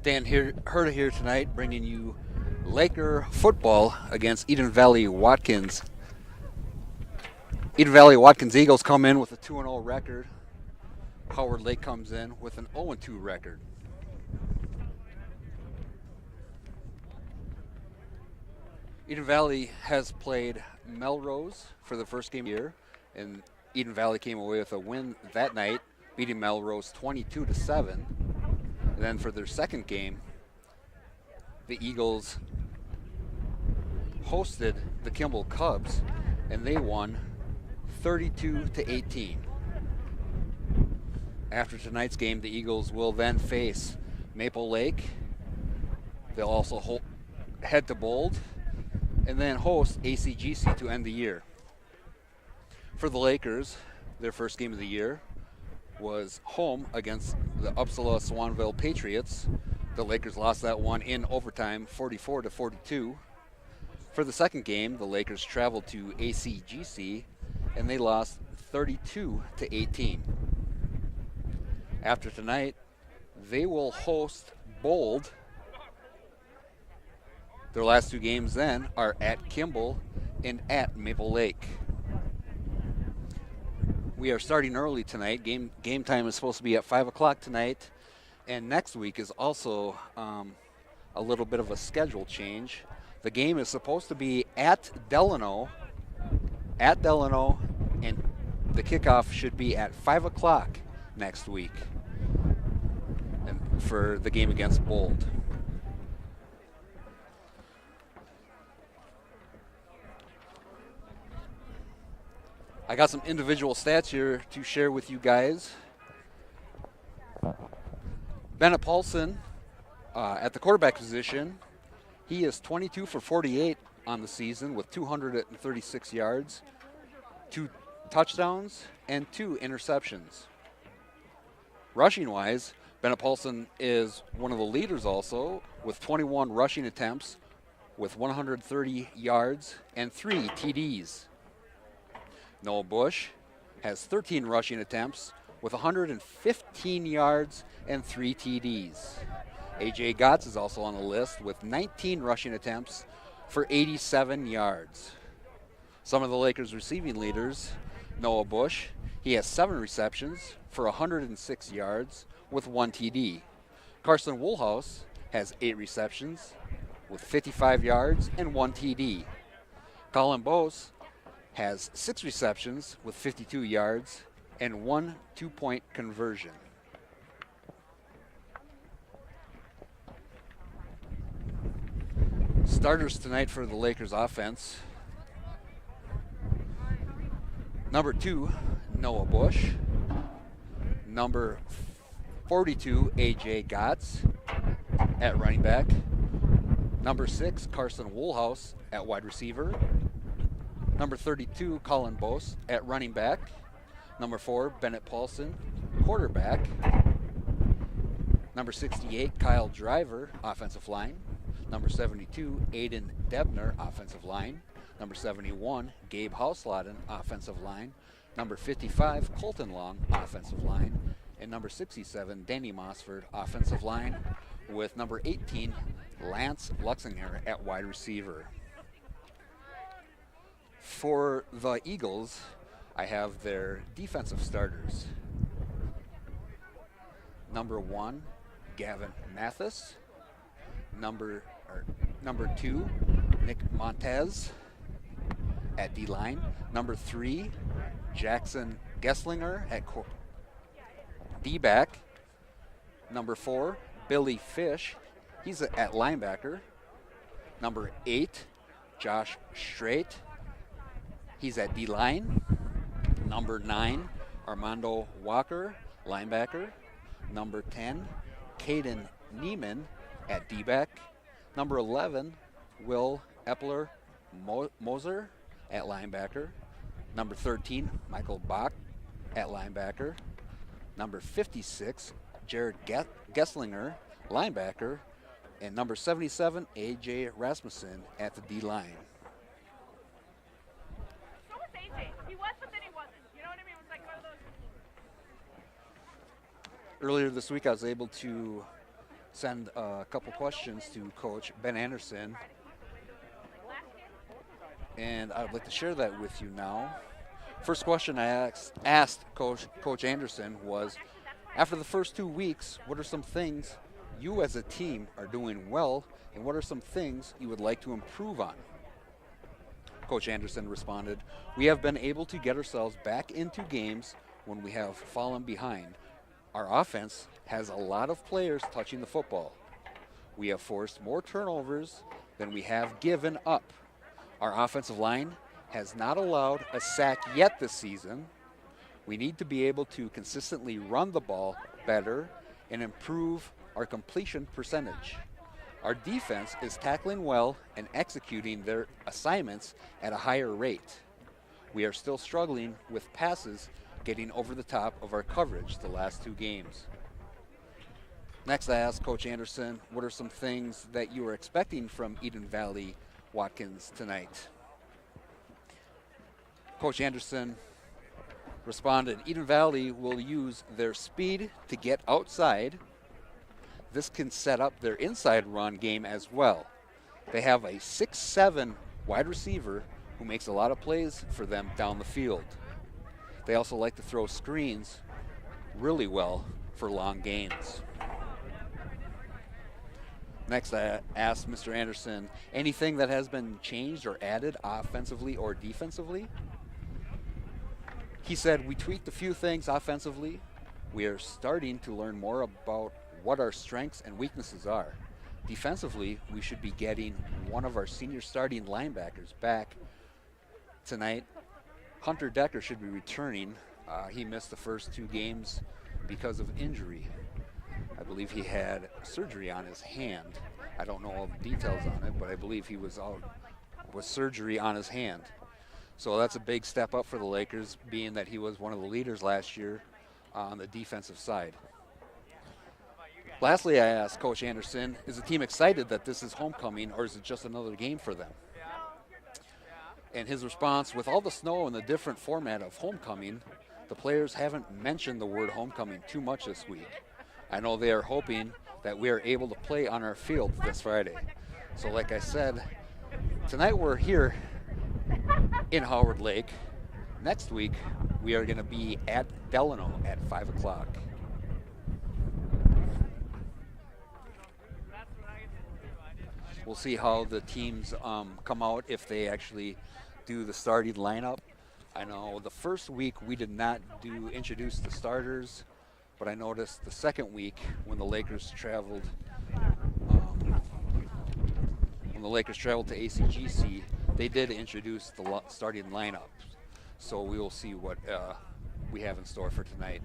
Dan Herta here tonight, bringing you Laker football against Eden Valley Watkins. Eden Valley Watkins Eagles come in with a 2-0 record. Howard Lake comes in with an 0-2 record. Eden Valley has played Melrose for the first game of the year, and Eden Valley came away with a win that night, beating Melrose 22-7. And then for their second game, the Eagles hosted the Kimball Cubs, and they won 32-18. After tonight's game, the Eagles will then face Maple Lake. They'll also head to Bold, and then host ACGC to end the year. For the Lakers, their first game of the year was home against the Uppsala Swanville Patriots. The Lakers lost that one in overtime, 44-42. For the second game, the Lakers traveled to ACGC, and they lost 32-18. After tonight, they will host Bold. Their last two games then are at Kimball and at Maple Lake. We are starting early tonight. Game time is supposed to be at 5 o'clock tonight. And next week is also a little bit of a schedule change. The game is supposed to be at Delano, and the kickoff should be at 5 o'clock next week and for the game against Bold. I got some individual stats here to share with you guys. Bennett Paulson at the quarterback position, he is 22 for 48 on the season with 236 yards, 2 touchdowns, and 2 interceptions. Rushing-wise, Bennett Paulson is one of the leaders also with 21 rushing attempts with 130 yards and 3 TDs. Noah Bush has 13 rushing attempts with 115 yards and 3 TDs. AJ Gotts is also on the list with 19 rushing attempts for 87 yards. Some of the Lakers receiving leaders, Noah Bush, he has 7 receptions for 106 yards with 1 TD. Carson Woolhouse has 8 receptions with 55 yards and 1 TD. Colin Bose has 6 receptions with 52 yards and 1 2-point conversion. Starters tonight for the Lakers offense. Number 2, Noah Bush. Number 42, AJ Gotts at running back. Number 6, Carson Woolhouse at wide receiver. Number 32, Colin Bose at running back. Number 4, Bennett Paulson, quarterback. Number 68, Kyle Driver, offensive line. Number 72, Aiden Debner, offensive line. Number 71, Gabe Hausladen, offensive line. Number 55, Colton Long, offensive line. And number 67, Danny Mossford, offensive line, with number 18, Lance Luxinger at wide receiver. For the Eagles, I have their defensive starters. Number 1, Gavin Mathis. Number 2, Nick Montez at D-line. Number 3, Jackson Gesslinger at D-back. Number 4, Billy Fish. He's at linebacker. Number 8, Josh Straight. He's at D-line. Number 9, Armando Walker, linebacker. Number 10, Caden Neiman at D-back. Number 11, Will Epler Moser at linebacker. Number 13, Michael Bach at linebacker. Number 56, Jared Gesslinger, linebacker. And number 77, AJ Rasmussen at the D-line. Earlier this week, I was able to send a couple questions to Coach Ben Anderson, and I'd like to share that with you now. First question I asked Coach Anderson was, after the first 2 weeks, what are some things you as a team are doing well, and what are some things you would like to improve on? Coach Anderson responded, we have been able to get ourselves back into games when we have fallen behind. Our offense has a lot of players touching the football. We have forced more turnovers than we have given up. Our offensive line has not allowed a sack yet this season. We need to be able to consistently run the ball better and improve our completion percentage. Our defense is tackling well and executing their assignments at a higher rate. We are still struggling with passes getting over the top of our coverage the last 2 games. Next, I asked Coach Anderson, what are some things that you are expecting from Eden Valley Watkins tonight? Coach Anderson responded, Eden Valley will use their speed to get outside. This can set up their inside run game as well. They have a 6'7" wide receiver who makes a lot of plays for them down the field. They also like to throw screens really well for long gains. Next, I asked Mr. Anderson, anything that has been changed or added offensively or defensively? He said, we tweaked a few things offensively. We are starting to learn more about what our strengths and weaknesses are. Defensively, we should be getting one of our senior starting linebackers back tonight. Hunter Decker should be returning. He missed the first 2 games because of injury. I believe he had surgery on his hand. I don't know all the details on it, but I believe he was out with surgery on his hand. So that's a big step up for the Lakers, being that he was one of the leaders last year on the defensive side. Lastly, I asked Coach Anderson, is the team excited that this is homecoming, or is it just another game for them? And his response, with all the snow and the different format of homecoming, the players haven't mentioned the word homecoming too much this week. I know they are hoping that we are able to play on our field this Friday. So like I said, tonight we're here in Howard Lake. Next week, we are going to be at Delano at 5 o'clock. We'll see how the teams come out if they actually do the starting lineup. I know the first week we did not introduce the starters, but I noticed the second week when the Lakers traveled to ACGC, they did introduce the starting lineup. So we will see what we have in store for tonight.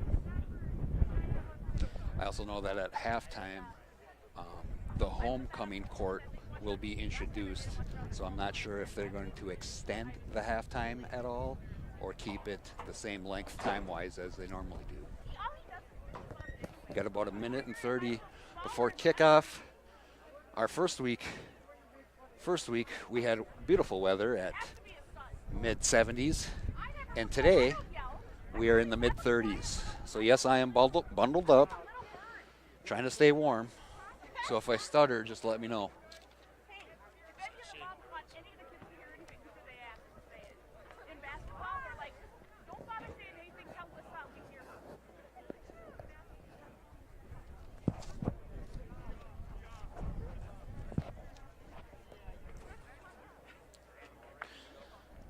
I also know that at halftime, the homecoming court will be introduced. So I'm not sure if they're going to extend the halftime at all or keep it the same length time-wise as they normally do. We got about 1:30 before kickoff. Our first week we had beautiful weather at mid-70s, and today we are in the mid-30s. So yes, I am bundled up, trying to stay warm. So if I stutter, just let me know.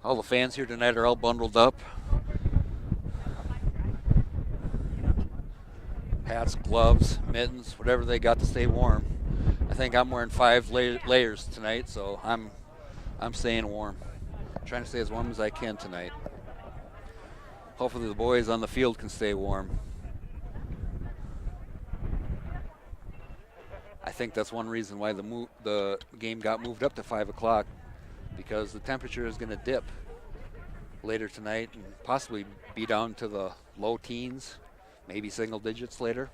All the fans here tonight are all bundled up. Hats, gloves, mittens, whatever they got to stay warm. I think I'm wearing 5 layers tonight, so I'm staying warm. I'm trying to stay as warm as I can tonight. Hopefully the boys on the field can stay warm. I think that's one reason why the game got moved up to 5 o'clock, because the temperature is going to dip later tonight and possibly be down to the low teens, maybe single digits later.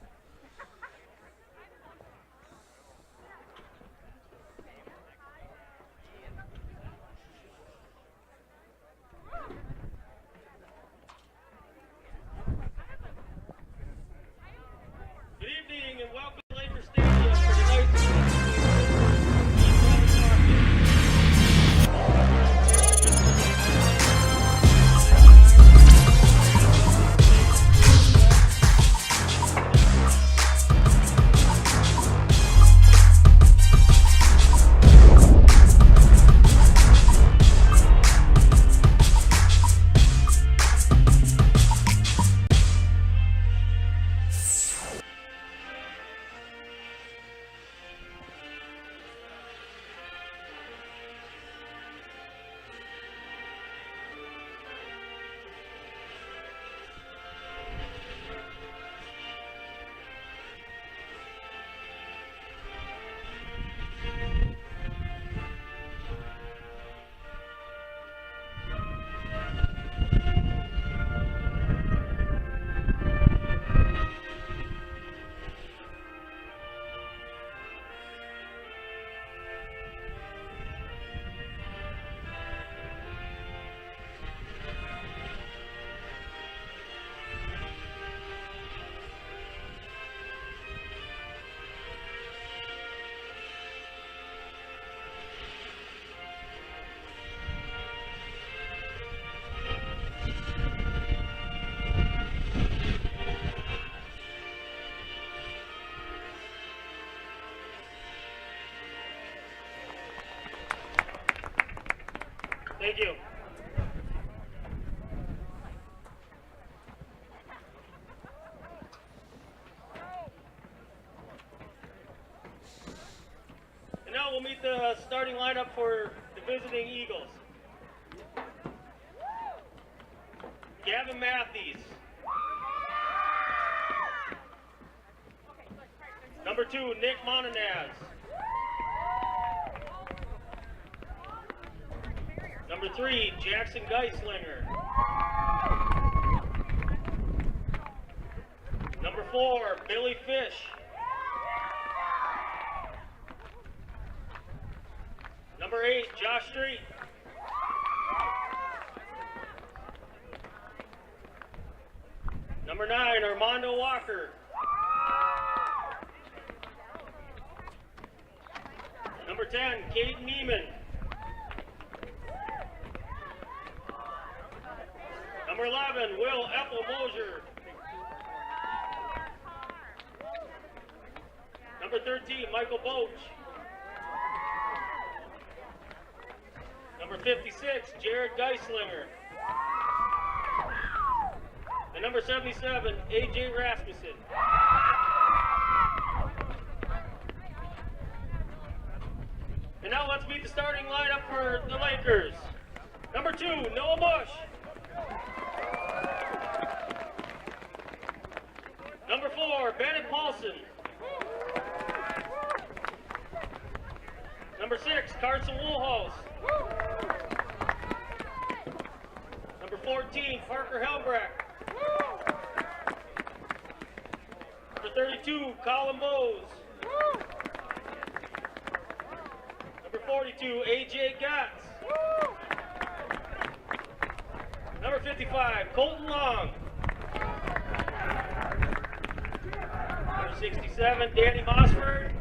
Good evening and welcome to Lakers Stadium. Thank you. And now we'll meet the starting lineup for the visiting Eagles. Gavin Matthews. Number 2, Nick Montanaz. Number 3, Jackson Geislinger. Number 4, Billy Fish. Number 8, Josh Street. Number 9, Armando Walker. Number 10, Kate Neiman. Number 11, Will Epple-Mosier. Number 13, Michael Boach. Number 56, Jared Geislinger. And number 77, AJ Rasmussen. And now let's meet the starting lineup for the Lakers. Number 2, Noah Bush. Number 4, Bennett Paulson. Number 6, Carson Woolhouse. Number 14, Parker Helmbrecht. Number 32, Colin Bowes. Number 42, AJ Gotts. Number 55, Colton Long. Number 67, Danny Mossford.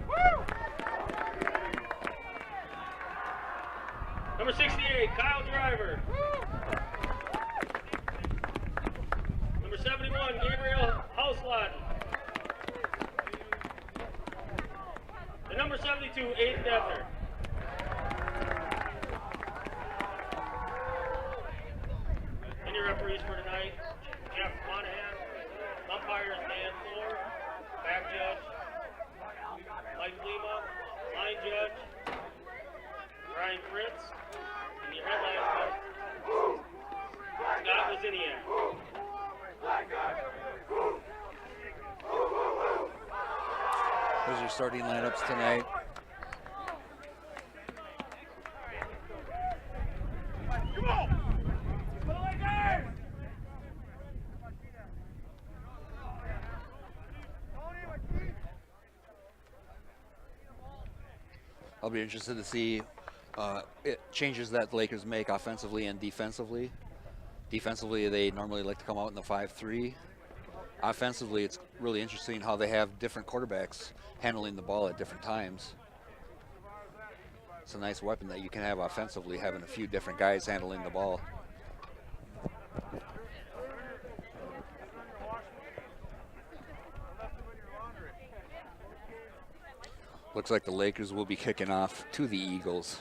Number 68, Kyle Driver. Number 71, Gabriel Hausladen. And number 72, Aiden Defner. And your referees for tonight, Jeff Monahan. Umpires, Dan Thor. Back judge, Mike Lima. Line judge, Brian Fritz. And your headline judge, Scott Woziniak. Those are starting lineups tonight. I'll be interested to see changes that the Lakers make offensively and defensively. Defensively, they normally like to come out in the 5-3. Offensively, it's really interesting how they have different quarterbacks handling the ball at different times. It's a nice weapon that you can have offensively, having a few different guys handling the ball. Looks like the Lakers will be kicking off to the Eagles.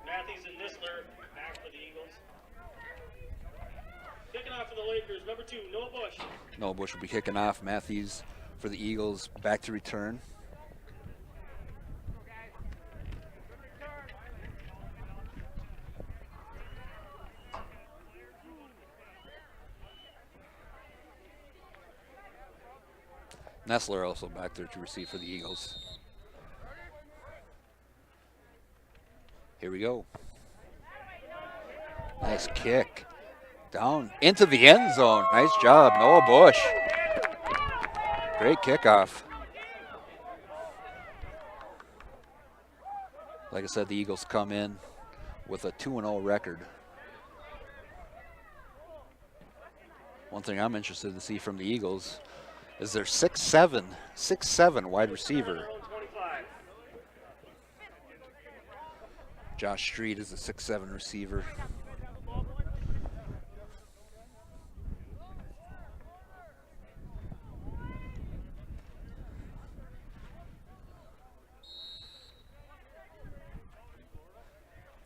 Matthews and Nisler back for the Eagles. Kicking off for the Lakers, number 2, Noah Bush. Noah Bush will be kicking off. Matthews for the Eagles back to return. Nessler also back there to receive for the Eagles. Here we go. Nice kick. Down into the end zone. Nice job, Noah Bush. Great kickoff. Like I said, the Eagles come in with a 2-0 record. One thing I'm interested to see from the Eagles is their 6'7" wide receiver. Josh Street is a 6'7" receiver.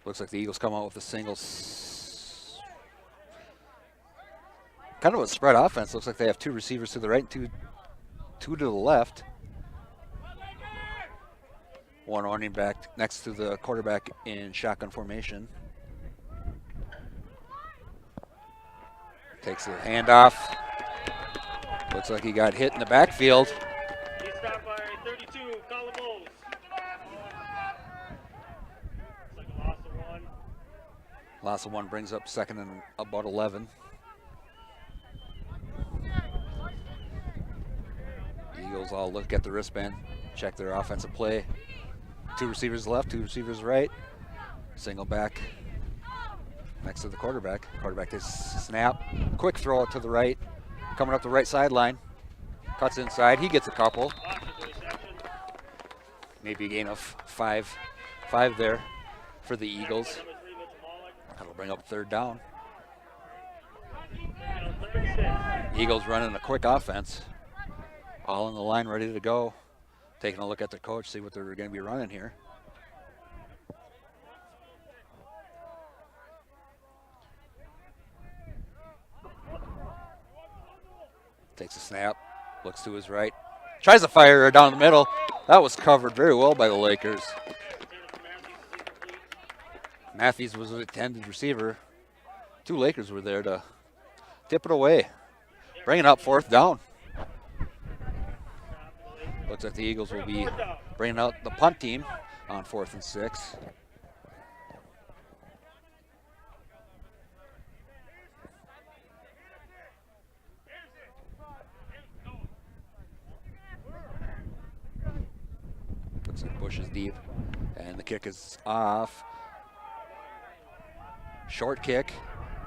Looks like the Eagles come out with a single. Kind of a spread offense. Looks like they have two receivers to the right and two to the left. One running back next to the quarterback in shotgun formation. Takes the handoff. Looks like he got hit in the backfield. He's stopped by 32, Colin Bowles. Looks like a loss of one. Loss of one brings up second and about 11. Eagles all look at the wristband, check their offensive play. Two receivers left, two receivers right. Single back next to the quarterback. Quarterback takes a snap. Quick throw out to the right. Coming up the right sideline. Cuts inside. He gets a couple. Maybe a gain of five there for the Eagles. That'll bring up third down. Eagles running a quick offense. All on the line, ready to go. Taking a look at the coach, see what they're going to be running here. Takes a snap, looks to his right, tries to fire her down the middle. That was covered very well by the Lakers. Matthews was the intended receiver. Two Lakers were there to tip it away. Bringing up fourth down. Looks like the Eagles will be bringing out the punt team on 4th and 6. Looks like Bush is deep, and the kick is off. Short kick.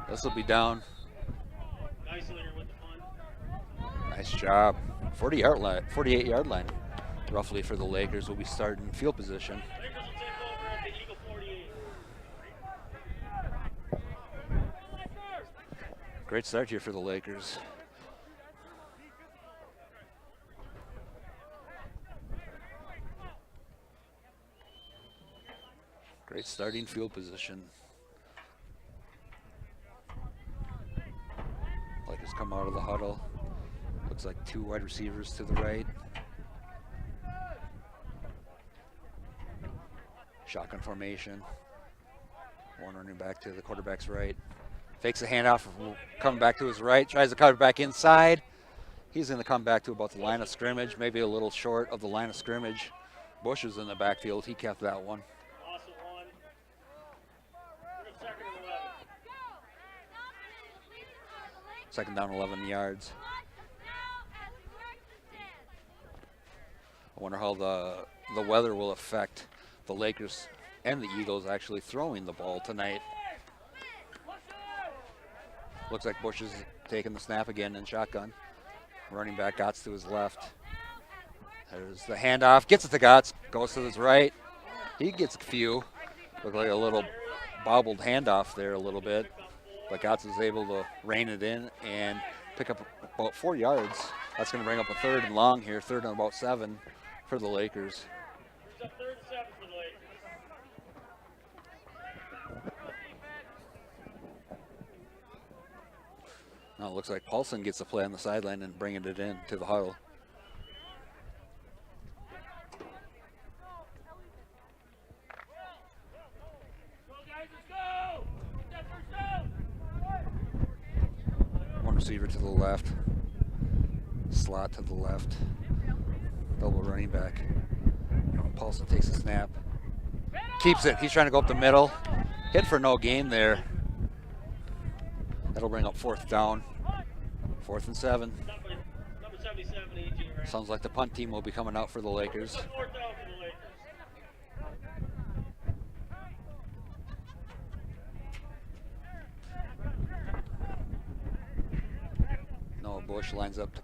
This will be down. Nice job. 48-yard line, roughly, for the Lakers. Will be starting field position. Great start here for the Lakers. Great starting field position. Lakers come out of the huddle. Looks like two wide receivers to the right. Shotgun formation. One running back to the quarterback's right. Fakes a handoff, coming back to his right. Tries to cut it back inside. He's going to come back to about the line of scrimmage, maybe a little short of the line of scrimmage. Bush is in the backfield. He kept that one. Second down, 11 yards. I wonder how the weather will affect the Lakers and the Eagles actually throwing the ball tonight. Looks like Bush is taking the snap again in shotgun. Running back Gotts to his left. There's the handoff, gets it to Gotts, goes to his right. He gets a few. Looked like a little bobbled handoff there a little bit. But Gotts is able to rein it in and pick up about 4 yards. That's going to bring up a third and long here, third and about 7 for the Lakers. Third and 7 for the Lakers. Now it looks like Paulson gets the play on the sideline and bringing it in to the huddle. One receiver to the left, slot to the left, double running back. Paulson takes a snap, keeps it. He's trying to go up the middle, hit for no gain there. That'll bring up fourth down, 4th and 7. Number 77, AG, right? Sounds like the punt team will be coming out for the Lakers. Fourth down for the Lakers. Noah Bush lines up to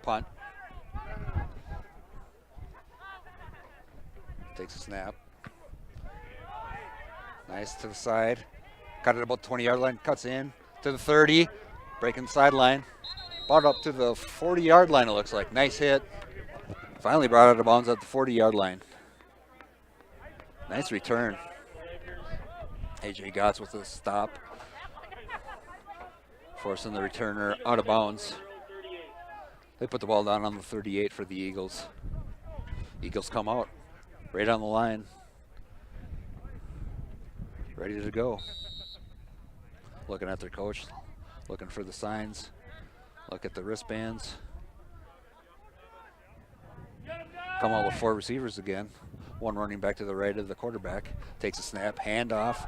punt. Takes a snap. Nice to the side. Cut it about 20-yard line. Cuts in to the 30. Breaking sideline. Brought up to the 40-yard line, it looks like. Nice hit. Finally brought out of bounds at the 40-yard line. Nice return. AJ Gotts with a stop, forcing the returner out of bounds. They put the ball down on the 38 for the Eagles. Eagles come out right on the line, ready to go. Looking at their coach, looking for the signs, look at the wristbands. Come out with 4 receivers again. One running back to the right of the quarterback. Takes a snap, handoff,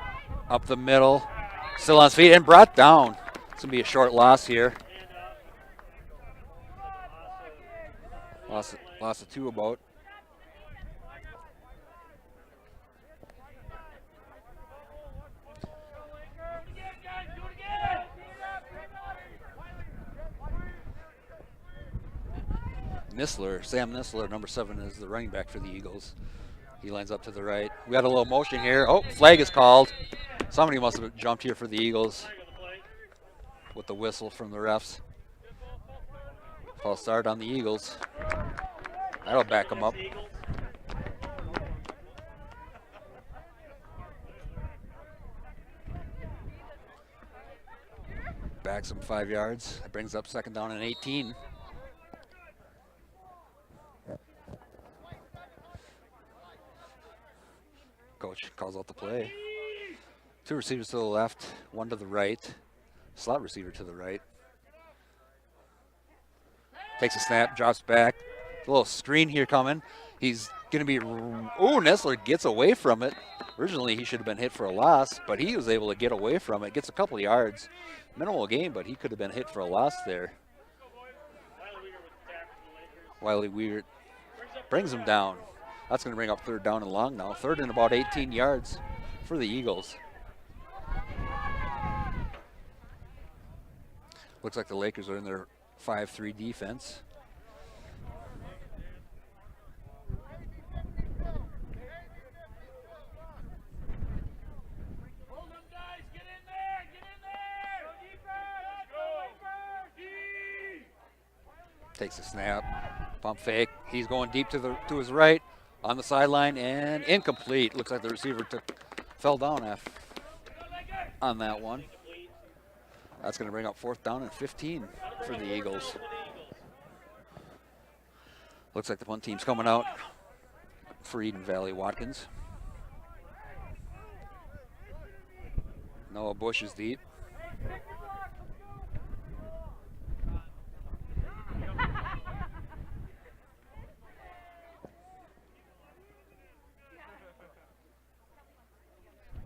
up the middle, still on his feet and brought down. It's gonna be a short loss here. Loss of 2 about. Sam Nistler, number 7, is the running back for the Eagles. He lines up to the right. We got a little motion here. Oh, flag is called. Somebody must have jumped here for the Eagles with the whistle from the refs. False start on the Eagles. That'll back them up. Backs him 5 yards. That brings up 2nd down and 18. Coach calls out the play. 2 receivers to the left, 1 to the right. Slot receiver to the right. Takes a snap, drops back. A little screen here coming. He's going to be, Nestler gets away from it. Originally, he should have been hit for a loss, but he was able to get away from it. Gets a couple of yards. Minimal gain, but he could have been hit for a loss there. Wiley Weir brings him down. That's going to bring up 3rd down and long now. 3rd and about 18 yards for the Eagles. Looks like the Lakers are in their 5-3 defense. Takes a snap, pump fake. He's going deep to his right on the sideline and incomplete. Looks like the receiver fell down on that one. That's going to bring up 4th down and 15 for the Eagles. Looks like the punt team's coming out for Eden Valley Watkins. Noah Bush is deep.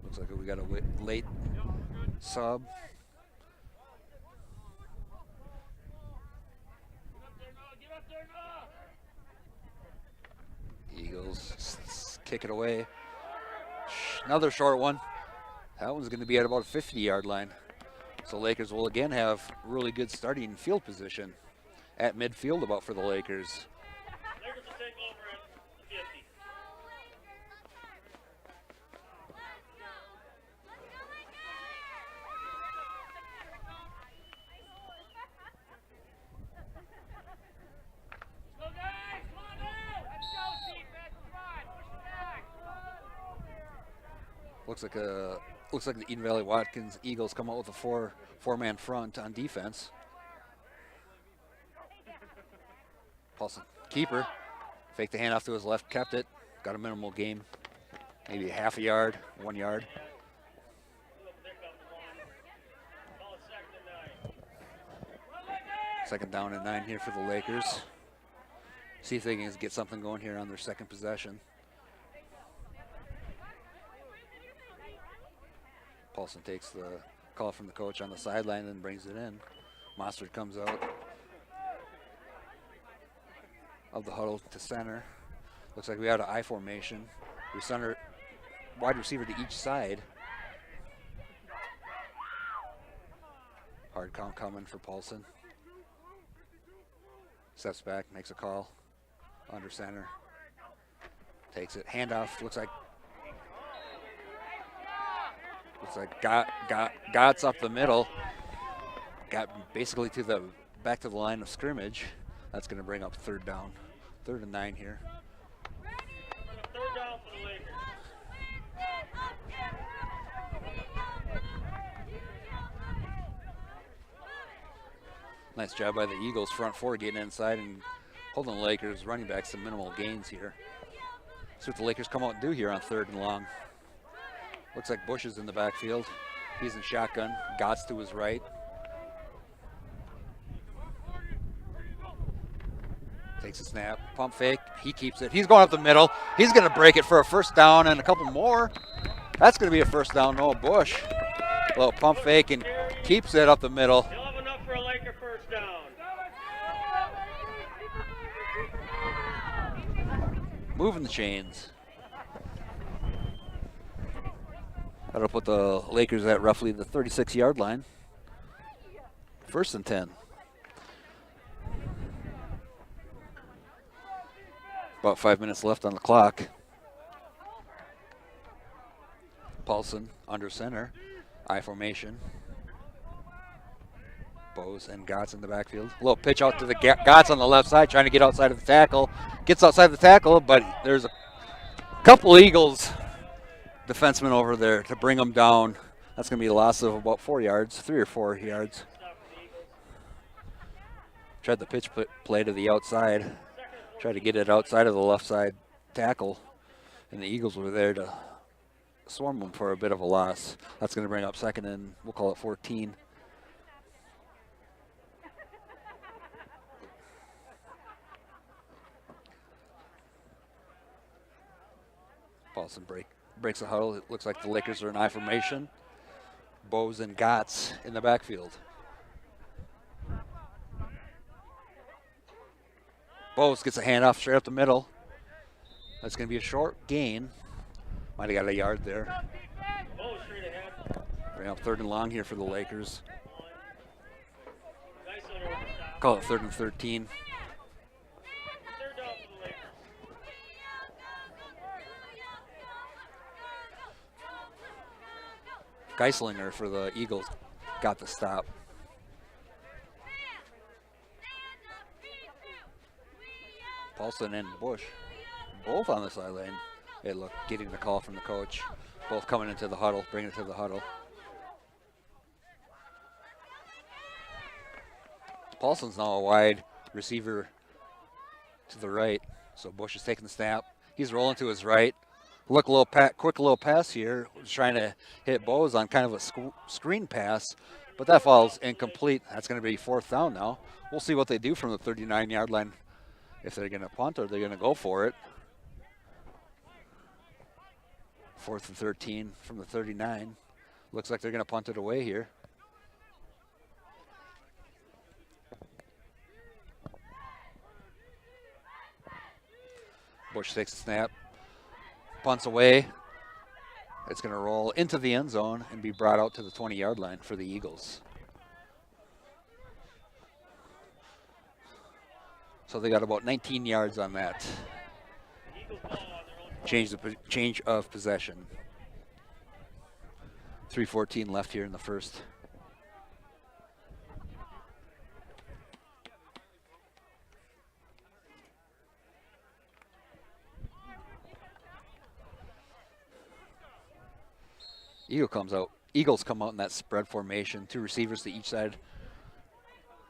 Looks like we got a late sub. Eagles kick it away. Another short one. That one's going to be at about a 50-yard line. So Lakers will again have really good starting field position at midfield about for the Lakers. Lakers will take over at 50. Looks like the Eden Valley Watkins Eagles come out with a four-man front on defense. Paulson, keeper, faked the handoff to his left, kept it, got a minimal gain, maybe half a yard, 1 yard. Second down and 9 here for the Lakers. See if they can get something going here on their second possession. Paulson takes the call from the coach on the sideline and brings it in. Mostert comes out of the huddle to center. Looks like we have an I formation. We center wide receiver to each side. Hard count coming for Paulson. Steps back, makes a call. Under center. Takes it. Handoff. Looks like Gott's up the middle. Got basically back to the line of scrimmage. That's going to bring up 3rd down. 3rd and 9 here. 3rd down for the Lakers. Nice job by the Eagles front four getting inside and holding the Lakers running back some minimal gains here. See what the Lakers come out and do here on 3rd and long. Looks like Bush is in the backfield. He's in shotgun. Gotts to his right. Takes a snap. Pump fake. He keeps it. He's going up the middle. He's going to break it for a first down and a couple more. That's going to be a first down. Noah Bush. A little pump fake and keeps it up the middle. He'll have enough for a Laker first down. Moving the chains. That'll put the Lakers at roughly the 36-yard line. 1st and 10. About 5 minutes left on the clock. Paulson under center. I formation. Bose and Gotts in the backfield. A little pitch out to the Gotts on the left side, trying to get outside of the tackle. Gets outside the tackle, but there's a couple Eagles defensemen over there to bring them down. That's going to be a loss of about 4 yards, 3 or 4 yards. Tried the pitch play to the outside. Tried to get it outside of the left side tackle, and the Eagles were there to swarm them for a bit of a loss. That's going to bring up 2nd and we'll call it 14. Paulson breaks the huddle. It looks like the Lakers are in I formation. Bose and Gotts in the backfield. Bose gets a handoff straight up the middle. That's going to be a short gain. Might have got a yard there. Bring up 3rd and long here for the Lakers. Call it 3rd and 13. Geislinger for the Eagles got the stop. Paulson and Bush both on the sideline. Hey, look, getting the call from the coach. Both coming into the huddle, bringing it to the huddle. Paulson's now a wide receiver to the right. So Bush is taking the snap. He's rolling to his right. Look, a little quick little pass here. Was trying to hit Bose on kind of a screen pass, but that falls incomplete. That's going to be 4th down now. We'll see what they do from the 39-yard line. If they're going to punt or they're going to go for it. 4th and 13 from the 39. Looks like they're going to punt it away here. Bush takes the snap. Punts away. It's going to roll into the end zone and be brought out to the 20-yard line for the Eagles. So they got about 19 yards on that. Change of possession. 3:14 left here in the first. Eagles come out in that spread formation. 2 receivers to each side.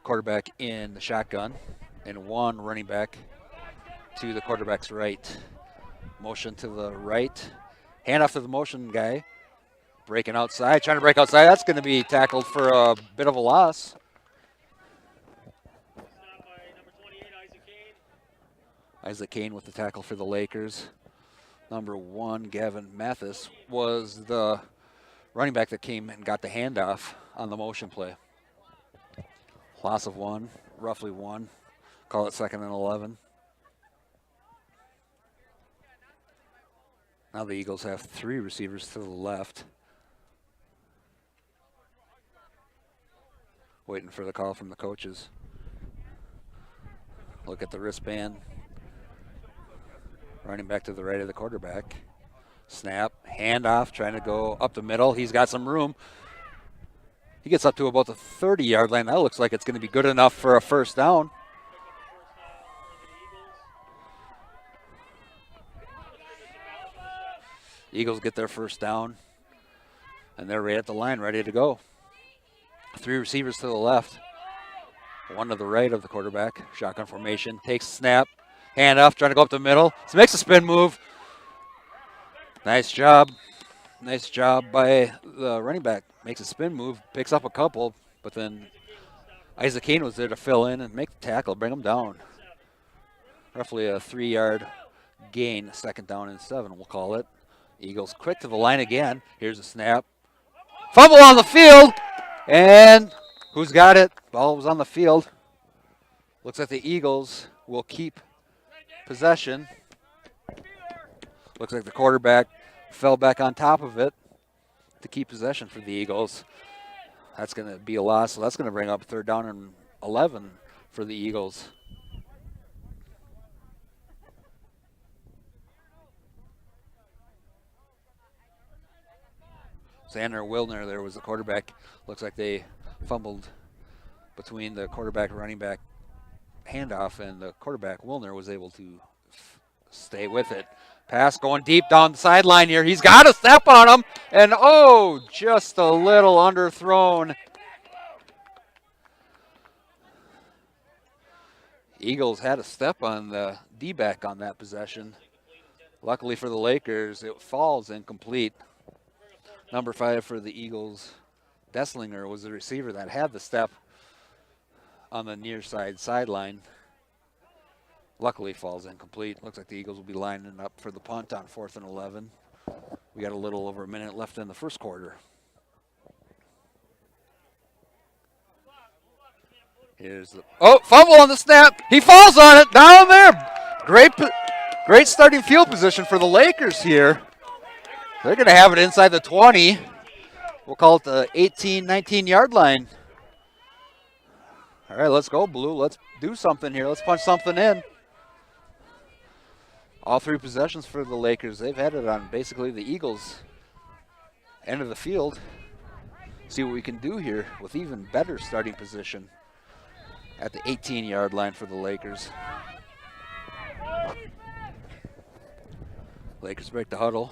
Quarterback in the shotgun. And 1 running back to the quarterback's right. Motion to the right. Hand off to the motion guy. Breaking outside, trying to break outside. That's going to be tackled for a bit of a loss. Isaac Kane with the tackle for the Lakers. Number 1, Gavin Mathis, was the running back that came and got the handoff on the motion play. Loss of 1, roughly 1. Call it 2nd and 11. Now the Eagles have 3 receivers to the left. Waiting for the call from the coaches. Look at the wristband. Running back to the right of the quarterback. Snap, handoff, trying to go up the middle. He's got some room. He gets up to about the 30-yard line. That looks like it's going to be good enough for a first down. Eagles get their first down, and they're right at the line, ready to go. 3 receivers to the left. One to the right of the quarterback. Shotgun formation. Takes a snap. Hand off, trying to go up the middle. So makes a spin move. Nice job. Nice job by the running back. Makes a spin move. Picks up a couple. But then Isaac Kane was there to fill in and make the tackle. Bring him down. Roughly a 3-yard gain. 2nd down and 7, we'll call it. Eagles quick to the line again. Here's a snap. Fumble on the field. And who's got it? Ball was on the field. Looks like the Eagles will keep possession. Looks like the quarterback fell back on top of it to keep possession for the Eagles. That's going to be a loss, so that's going to bring up 3rd down and 11 for the Eagles. Xander Wilner there was the quarterback. Looks like they fumbled between the quarterback and running back handoff, and the quarterback, Wilner, was able to stay with it. Pass going deep down the sideline here. He's got a step on him, and oh, just a little underthrown. Eagles had a step on the D-back on that possession. Luckily for the Lakers, it falls incomplete. Number 5 for the Eagles, Desslinger, was the receiver that had the step on the near side sideline. Luckily falls incomplete. Looks like the Eagles will be lining up for the punt on 4th and 11. We got a little over a minute left in the first quarter. Here's the fumble on the snap. He falls on it down there. Great starting field position for the Lakers here. They're going to have it inside the 20. We'll call it the 18, 19-yard line. All right, let's go, Blue. Let's do something here. Let's punch something in. All 3 possessions for the Lakers. They've had it on basically the Eagles' end of the field. See what we can do here with even better starting position at the 18-yard line for the Lakers. Lakers break the huddle.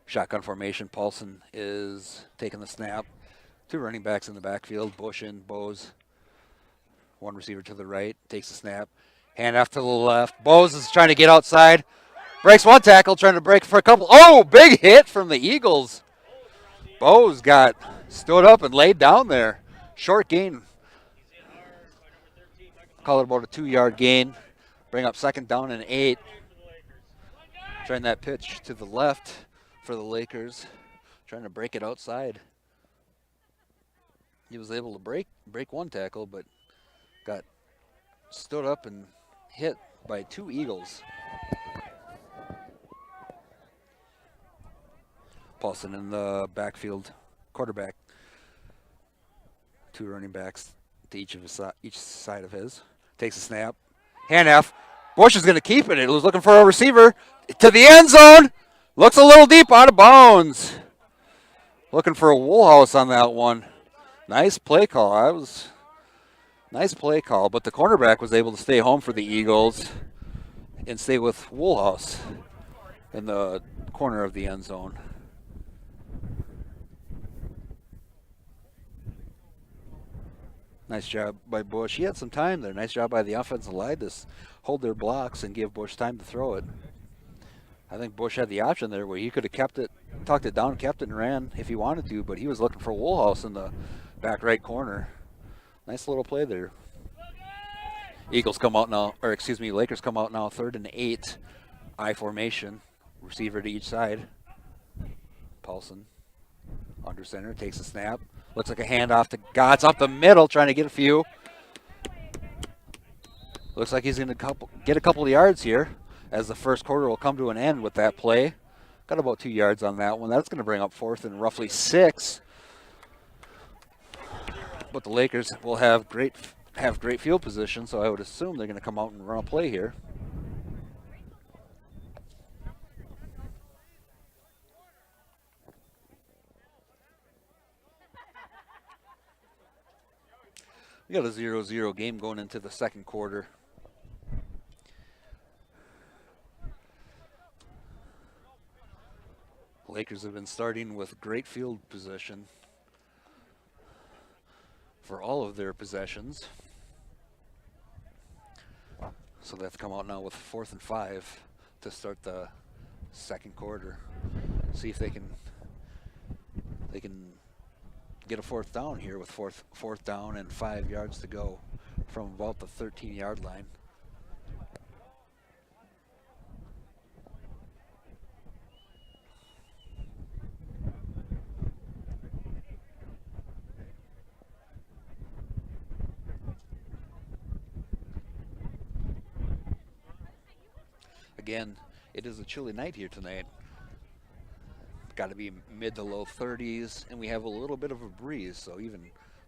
Shotgun formation. Paulson is taking the snap. 2 running backs in the backfield. Bush and Bose. 1 receiver to the right. Takes the snap. Hand off to the left. Bose is trying to get outside. Breaks 1 tackle. Trying to break for a couple. Oh, big hit from the Eagles. Bose stood up and laid down there. Short gain. Call it about a 2-yard gain. Bring up 2nd down and 8. Trying that pitch to the left for the Lakers. Trying to break it outside. He was able to break 1 tackle, but got stood up and hit by 2 Eagles. Paulson in the backfield, quarterback. 2 running backs to each side of his. Takes a snap. Handoff. Bush is going to keep it. It was looking for a receiver to the end zone. Looks a little deep, out of bounds. Looking for a Woolhouse on that one. Nice play call. Nice play call, but the cornerback was able to stay home for the Eagles and stay with Woolhouse in the corner of the end zone. Nice job by Bush. He had some time there. Nice job by the offensive line to hold their blocks and give Bush time to throw it. I think Bush had the option there where he could have kept it, tucked it down, kept it and ran if he wanted to, but he was looking for Woolhouse in the back right corner. Nice little play there. Lakers come out now, 3rd and 8. I formation. Receiver to each side. Paulson under center, takes a snap. Looks like a handoff to Gotts up the middle, trying to get a few. Looks like he's going to get a couple of yards here as the first quarter will come to an end with that play. Got about 2 yards on that one. That's going to bring up 4th and roughly 6. But the Lakers will have great field position, so I would assume they're going to come out and run a play here. We got a 0-0 game going into the second quarter. Lakers have been starting with great field position. for all of their possessions. So they have to come out now with 4th and 5 to start the second quarter. See if they can get a 4th down here with fourth down and 5 yards to go from about the 13-yard line. Again, it is a chilly night here tonight. Got to be mid to low 30s, and we have a little bit of a breeze, so even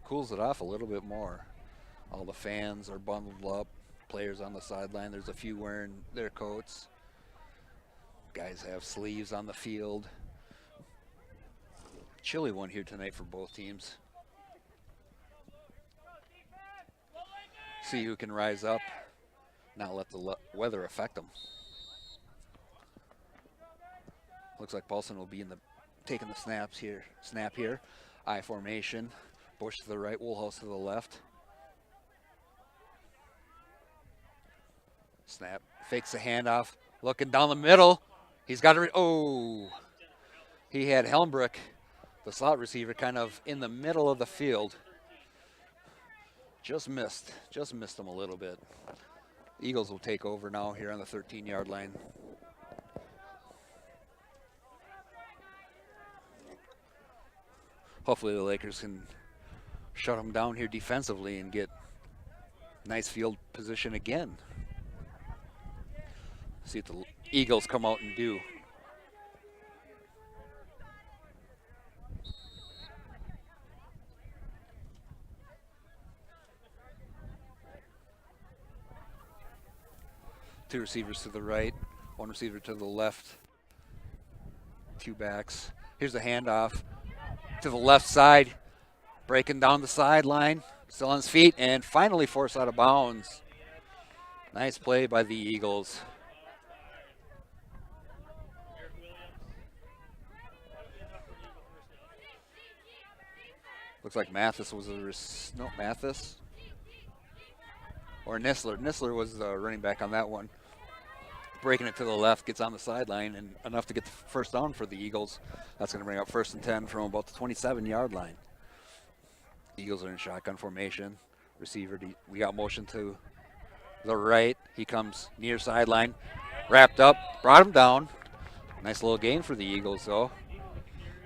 cools it off a little bit more. All the fans are bundled up, players on the sideline. There's a few wearing their coats. Guys have sleeves on the field. Chilly one here tonight for both teams. See who can rise up, not let the weather affect them. Looks like Paulson will be taking the snap here. I formation. Bush to the right, Woolhouse to the left. Snap, fakes the handoff, looking down the middle. He's got to, he had Helmbrook, the slot receiver, kind of in the middle of the field. Just missed him a little bit. Eagles will take over now here on the 13-yard line. Hopefully the Lakers can shut them down here defensively and get nice field position again. See what the Eagles come out and do. Two receivers to the right, one receiver to the left. Two backs. Here's the handoff to the left side, breaking down the sideline, still on his feet, and finally forced out of bounds. Nice play by the Eagles. Looks like Mathis was Mathis or Nistler. Nistler was the running back on that one. Breaking it to the left, gets on the sideline, and enough to get the first down for the Eagles. That's going to bring up 1st and 10 from about the 27-yard line. Eagles are in shotgun formation. Receiver, we got motion to the right. He comes near sideline, wrapped up, brought him down. Nice little gain for the Eagles, though.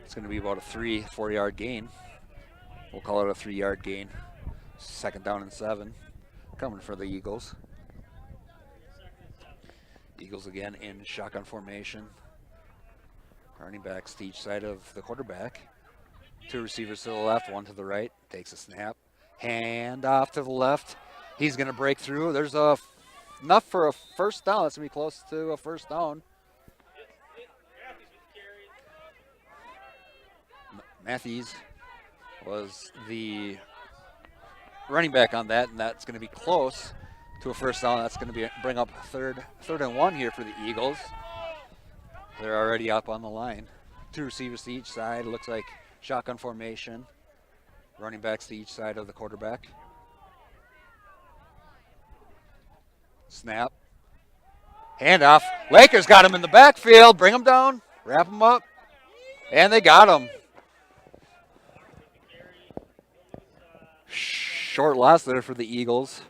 It's going to be about a 3-4-yard gain. We'll call it a 3-yard gain. 2nd down and 7 coming for the Eagles. Eagles again in shotgun formation. Running backs to each side of the quarterback. Two receivers to the left, one to the right. Takes a snap. Hand off to the left. He's going to break through. There's enough for a first down. That's going to be close to a first down. Matthews was the running back on that, and that's going to be close to a first down. That's going to bring up third and 1 here for the Eagles. They're already up on the line. Two receivers to each side. It looks like shotgun formation. Running backs to each side of the quarterback. Snap. Handoff. Lakers got him in the backfield. Bring him down. Wrap him up. And they got him. Short loss there for the Eagles.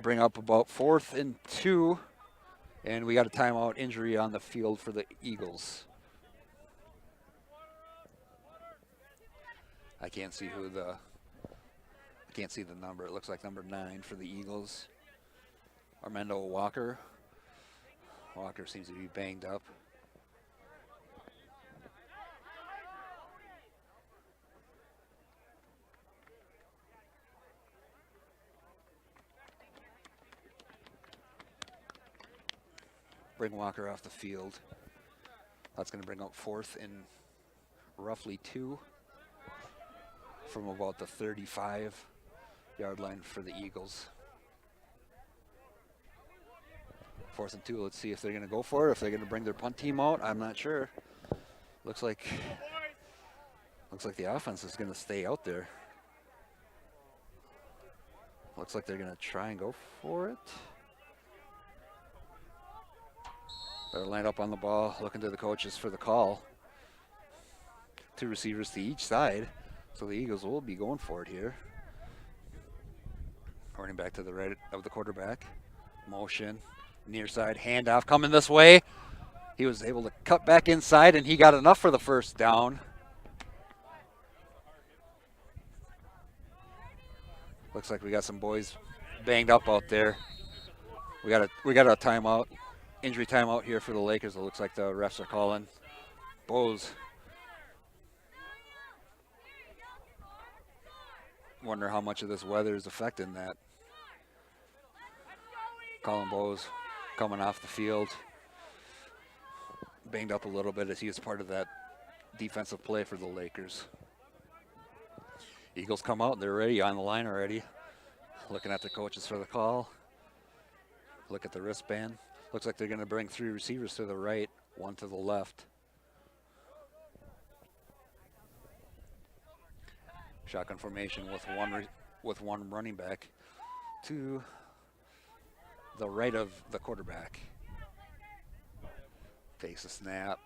Bring up about 4th and 2. And we got a timeout injury on the field for the Eagles. I can't see the number. It looks like number 9 for the Eagles. Armando Walker. Walker seems to be banged up. Bring Walker off the field. That's going to bring up 4th and roughly 2 from about the 35-yard line for the Eagles. 4th and 2. Let's see if they're going to go for it. If they're going to bring their punt team out, I'm not sure. Looks like Looks like the offense is going to stay out there. Looks like they're going to try and go for it. They're lined up on the ball, looking to the coaches for the call. 2 receivers to each side, so the Eagles will be going for it here. Running back to the right of the quarterback. Motion, near side, handoff coming this way. He was able to cut back inside, and he got enough for the first down. Looks like we got some boys banged up out there. We got a timeout, injury timeout here for the Lakers. It looks like the refs are calling. Bose. Wonder how much of this weather is affecting that. Colin Bose coming off the field. Banged up a little bit as he was part of that defensive play for the Lakers. Eagles come out, they're ready, on the line already. Looking at the coaches for the call. Look at the wristband. Looks like they're going to bring 3 receivers to the right, 1 to the left. Shotgun formation with one running back to the right of the quarterback. Takes a snap.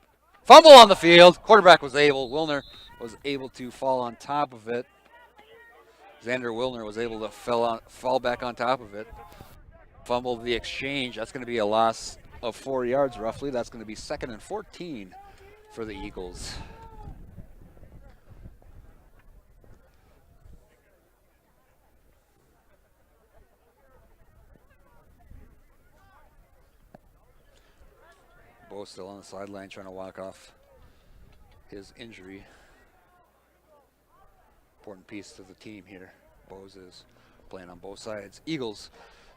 Fumble on the field. Quarterback Wilner was able to fall on top of it. Xander Wilner was able to fall back on top of it. Fumbled the exchange. That's going to be a loss of 4 yards roughly. That's going to be 2nd and 14 for the Eagles. Bo still on the sideline trying to walk off his injury. Important piece to the team here. Bose is playing on both sides. Eagles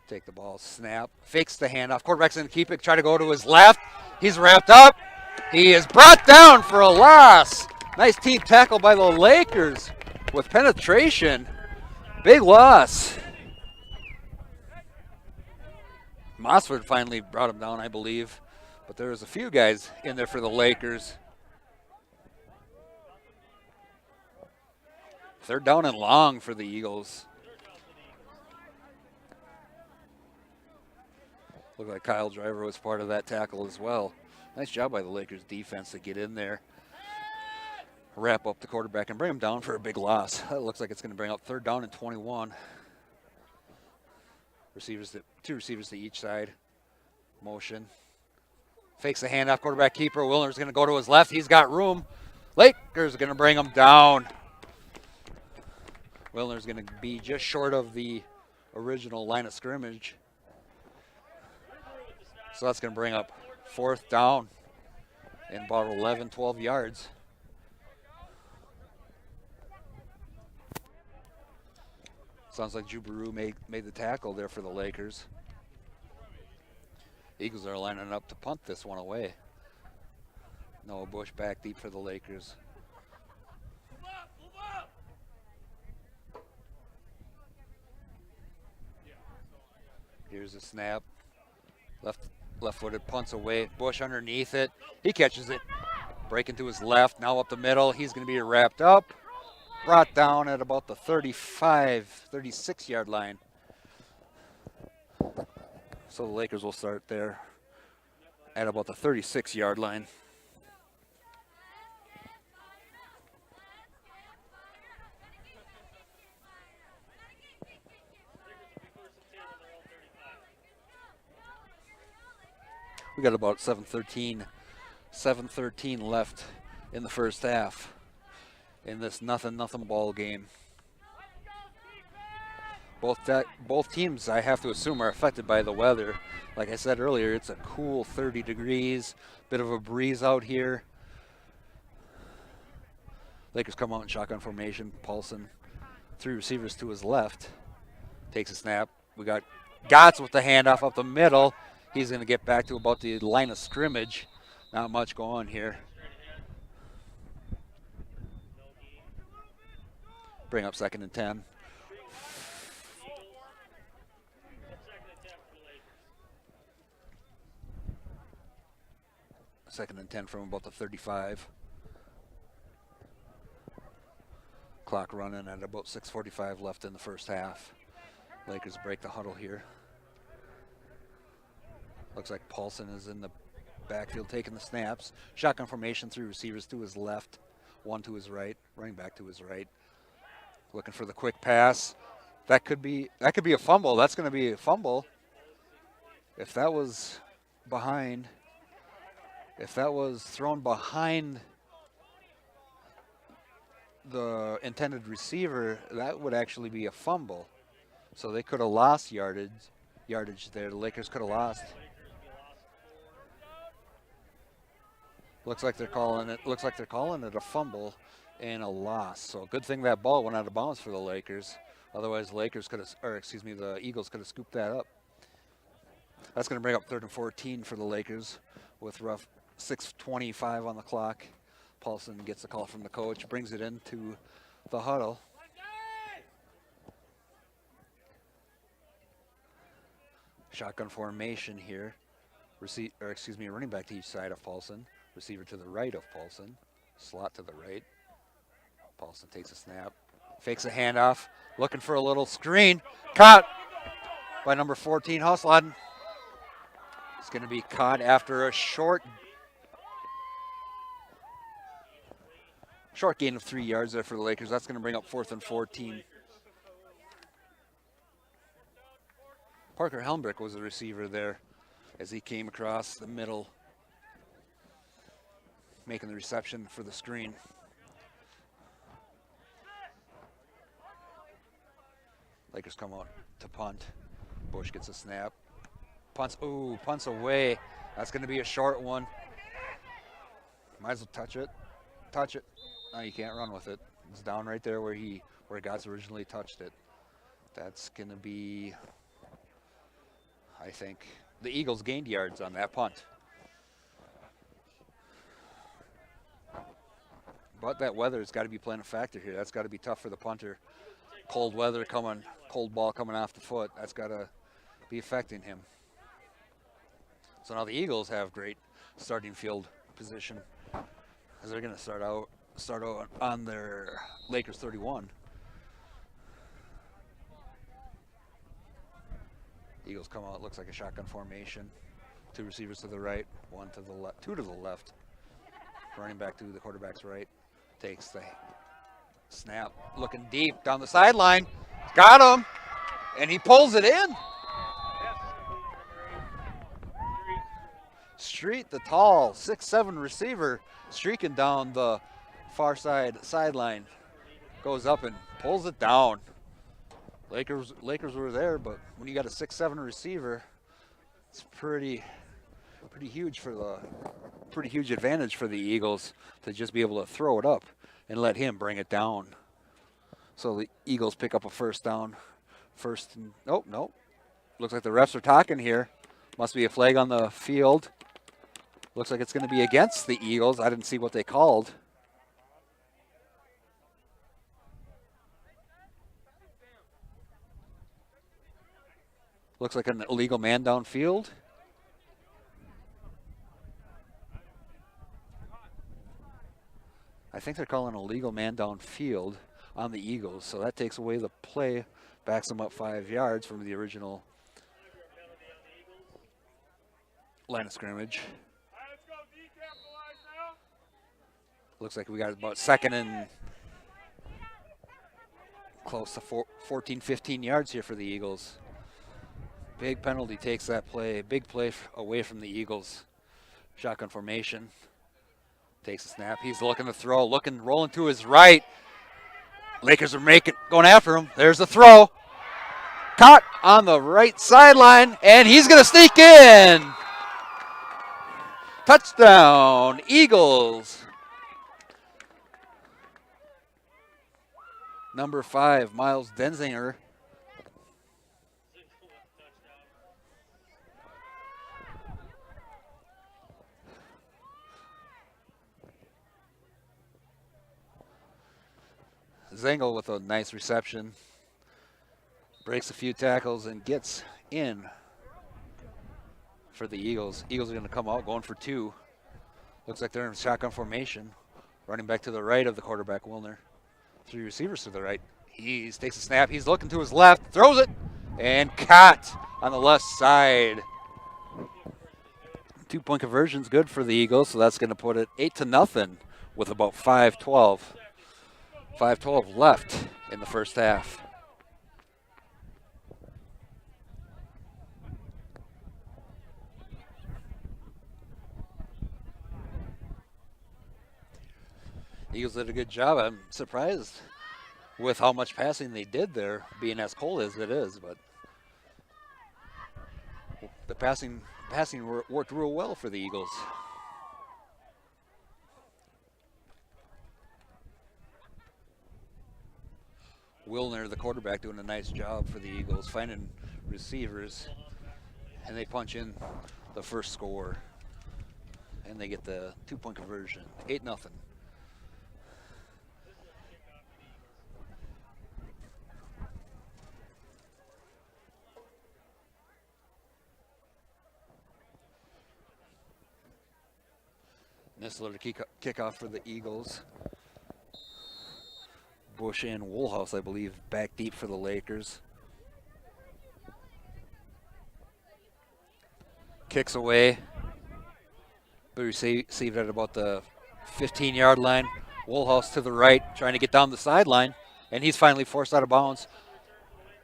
take the ball, snap, fakes the handoff. Quarterback's going to keep it, try to go to his left. He's wrapped up. He is brought down for a loss. Nice team tackle by the Lakers with penetration. Big loss. Mossford finally brought him down, I believe. But there was a few guys in there for the Lakers. 3rd down and long for the Eagles. Looked like Kyle Driver was part of that tackle as well. Nice job by the Lakers defense to get in there, wrap up the quarterback, and bring him down for a big loss. That looks like it's going to bring up 3rd down and 21. 2 receivers to each side. Motion. Fakes the handoff, quarterback keeper. Wilner's going to go to his left. He's got room. Lakers are going to bring him down. Wilner's going to be just short of the original line of scrimmage. So that's going to bring up 4th down and about 11, 12 yards. Sounds like Jubaru made the tackle there for the Lakers. Eagles are lining up to punt this one away. Noah Bush back deep for the Lakers. Here's a snap. Left-footed punts away. Bush underneath it. He catches it. Breaking to his left. Now up the middle. He's going to be wrapped up. Brought down at about the 35, 36-yard line. So the Lakers will start there at about the 36-yard line. We got about 7:13 left in the first half in this nothing ball game. Both teams, I have to assume, are affected by the weather. Like I said earlier, it's a cool 30 degrees, bit of a breeze out here. Lakers come out in shotgun formation. Paulson, 3 receivers to his left, takes a snap. We got Gotts with the handoff up the middle. He's going to get back to about the line of scrimmage. Not much going on here. Bring up 2nd and 10. Second and 10 from about the 35. Clock running at about 6:45 left in the first half. Lakers break the huddle here. Looks like Paulson is in the backfield taking the snaps. Shotgun formation, 3 receivers to his left, 1 to his right, running back to his right. Looking for the quick pass. That could be a fumble. That's going to be a fumble. If that was behind, if that was thrown behind the intended receiver, that would actually be a fumble. So they could have lost yardage there. The Lakers could have lost. Looks like they're calling it a fumble and a loss. So good thing that ball went out of bounds for the Lakers. Otherwise, the Eagles could have scooped that up. That's going to bring up 3rd and 14 for the Lakers with rough 6:25 on the clock. Paulson gets the call from the coach, brings it into the huddle. Shotgun formation here. Running back to each side of Paulson. Receiver to the right of Paulson. Slot to the right. Paulson takes a snap. Fakes a handoff. Looking for a little screen. Caught by number 14, Husladden. It's going to be caught after a short gain of 3 yards there for the Lakers. That's going to bring up 4th and 14. Parker Helmbrick was the receiver there as he came across the middle, making the reception for the screen. Lakers come out to punt. Bush gets a snap. Punts away. That's going to be a short one. Might as well touch it. No, you can't run with it. It's down right there where God's originally touched it. That's going to be, I think, the Eagles gained yards on that punt. But that weather's got to be playing a factor here. That's got to be tough for the punter. Cold ball coming off the foot. That's got to be affecting him. So now the Eagles have great starting field position as they're going to start out on their Lakers 31. Eagles come out, looks like a shotgun formation. 2 receivers to the right, 1 to the left, 2 to the left. Running back to the quarterback's right. Takes the snap, looking deep down the sideline. Got him, and he pulls it in. Street, the tall 6'7" receiver, streaking down the far sideline. Goes up and pulls it down. Lakers were there, but when you got a 6'7" receiver, it's pretty huge advantage for the Eagles to just be able to throw it up and let him bring it down. So the Eagles pick up a first down. Nope. Looks like the refs are talking here. Must be a flag on the field. Looks like it's going to be against the Eagles. I didn't see what they called. Looks like an illegal man downfield. I think they're calling a legal man downfield on the Eagles, so that takes away the play, backs them up 5 yards from the original line of scrimmage. Looks like we got about 2nd and close to 14, 15 yards here for the Eagles. Big penalty takes that play, big play away from the Eagles. Shotgun formation. Takes a snap. He's looking to throw, rolling to his right. Lakers are going after him. There's the throw. Caught on the right sideline, and he's going to sneak in. Touchdown, Eagles. Number 5, Miles Denzinger. Zengel with a nice reception. Breaks a few tackles and gets in for the Eagles. Eagles are going to come out going for 2. Looks like they're in shotgun formation. Running back to the right of the quarterback, Wilner. Three receivers to the right. He takes a snap. He's looking to his left, throws it, and caught on the left side. 2-point conversion's good for the Eagles, so that's going to put it 8-0 with about 5:12. 5:12 left in the first half. Eagles did a good job. I'm surprised with how much passing they did there, being as cold as it is, but the passing worked real well for the Eagles. Wilner, the quarterback, doing a nice job for the Eagles, finding receivers, and they punch in the first score, and they get the 2-point conversion, 8-0. Nistler to kick off for the Eagles. Bush and Woolhouse, I believe, back deep for the Lakers. Kicks away. But received at about the 15-yard line. Woolhouse to the right, trying to get down the sideline, and he's finally forced out of bounds.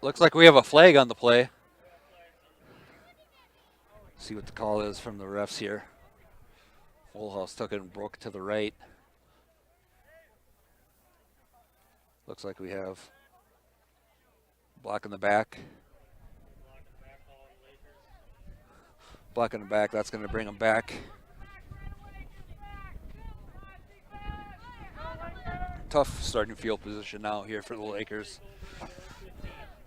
Looks like we have a flag on the play. See what the call is from the refs here. Woolhouse took it and broke to the right. Looks like we have block in the back. Block in the back, that's going to bring them back. Tough starting field position now here for the Lakers.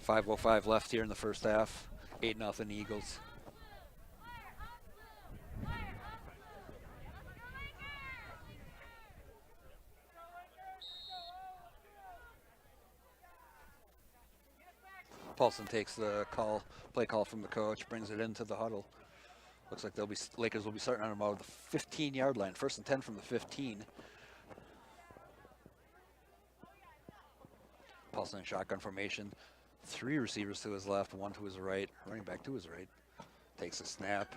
5:05 left here in the first half. 8-0 Eagles. Paulson takes the play call from the coach, brings it into the huddle. Looks like Lakers will be starting on about the 15-yard line. 1st and 10 from the 15. Paulson in shotgun formation. 3 receivers to his left, 1 to his right. Running back to his right. Takes a snap.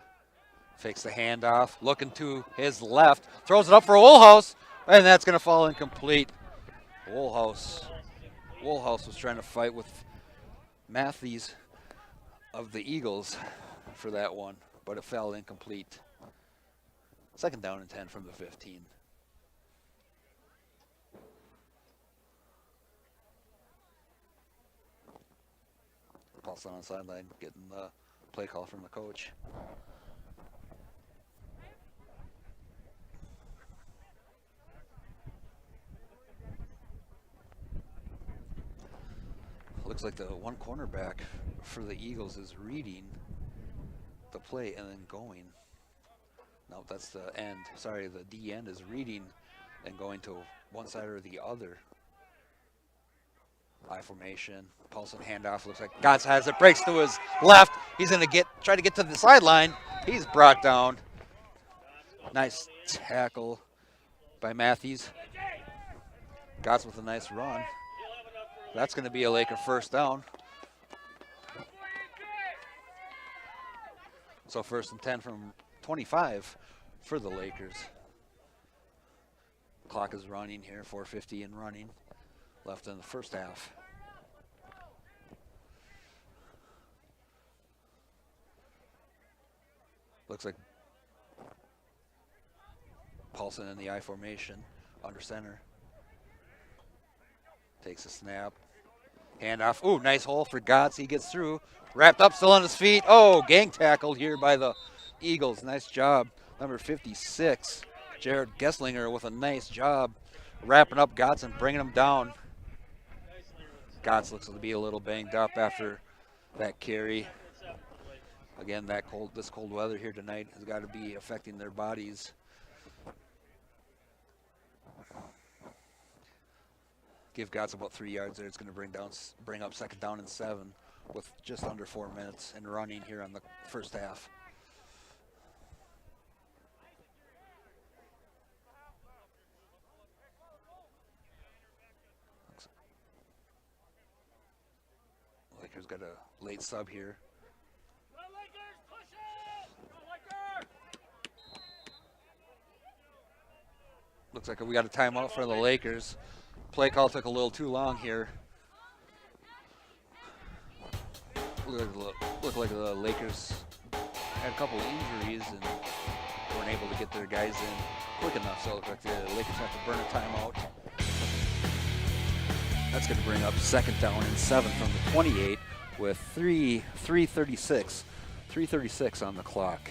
Fakes the handoff. Looking to his left. Throws it up for Woolhouse. And that's going to fall incomplete. Woolhouse was trying to fight with Matthews of the Eagles for that one, but it fell incomplete. 2nd down and 10 from the 15. Paulson on the sideline getting the play call from the coach. Looks like the one cornerback for the Eagles is reading the play and then going. No, that's the end. Sorry, the D end is reading and going to one side or the other. I formation. Paulson handoff. Looks like Gotts has it. Breaks to his left. He's going to try to get to the sideline. He's brought down. Nice tackle by Matthews. Gotts with a nice run. That's going to be a Laker 1st down. So 1st and 10 from 25 for the Lakers. Clock is running here, 4:50 and running left in the first half. Looks like Paulson in the I formation under center. Takes a snap. Handoff. Ooh, nice hole for Gotts. He gets through. Wrapped up, still on his feet. Oh, gang tackled here by the Eagles. Nice job. Number 56, Jared Gesslinger with a nice job wrapping up Gotts and bringing him down. Gotts looks to be a little banged up after that carry. Again, this cold weather here tonight has got to be affecting their bodies. Give Gotts about 3 yards there. It's going to bring up 2nd down and 7 with just under 4 minutes and running here on the first half. Lakers got a late sub here. Looks like we got a timeout for the Lakers. Play call took a little too long here. Looked like the Lakers had a couple of injuries and weren't able to get their guys in quick enough, so it looked like the Lakers have to burn a timeout. That's going to bring up 2nd down and 7 from the 28 with 3:36 on the clock.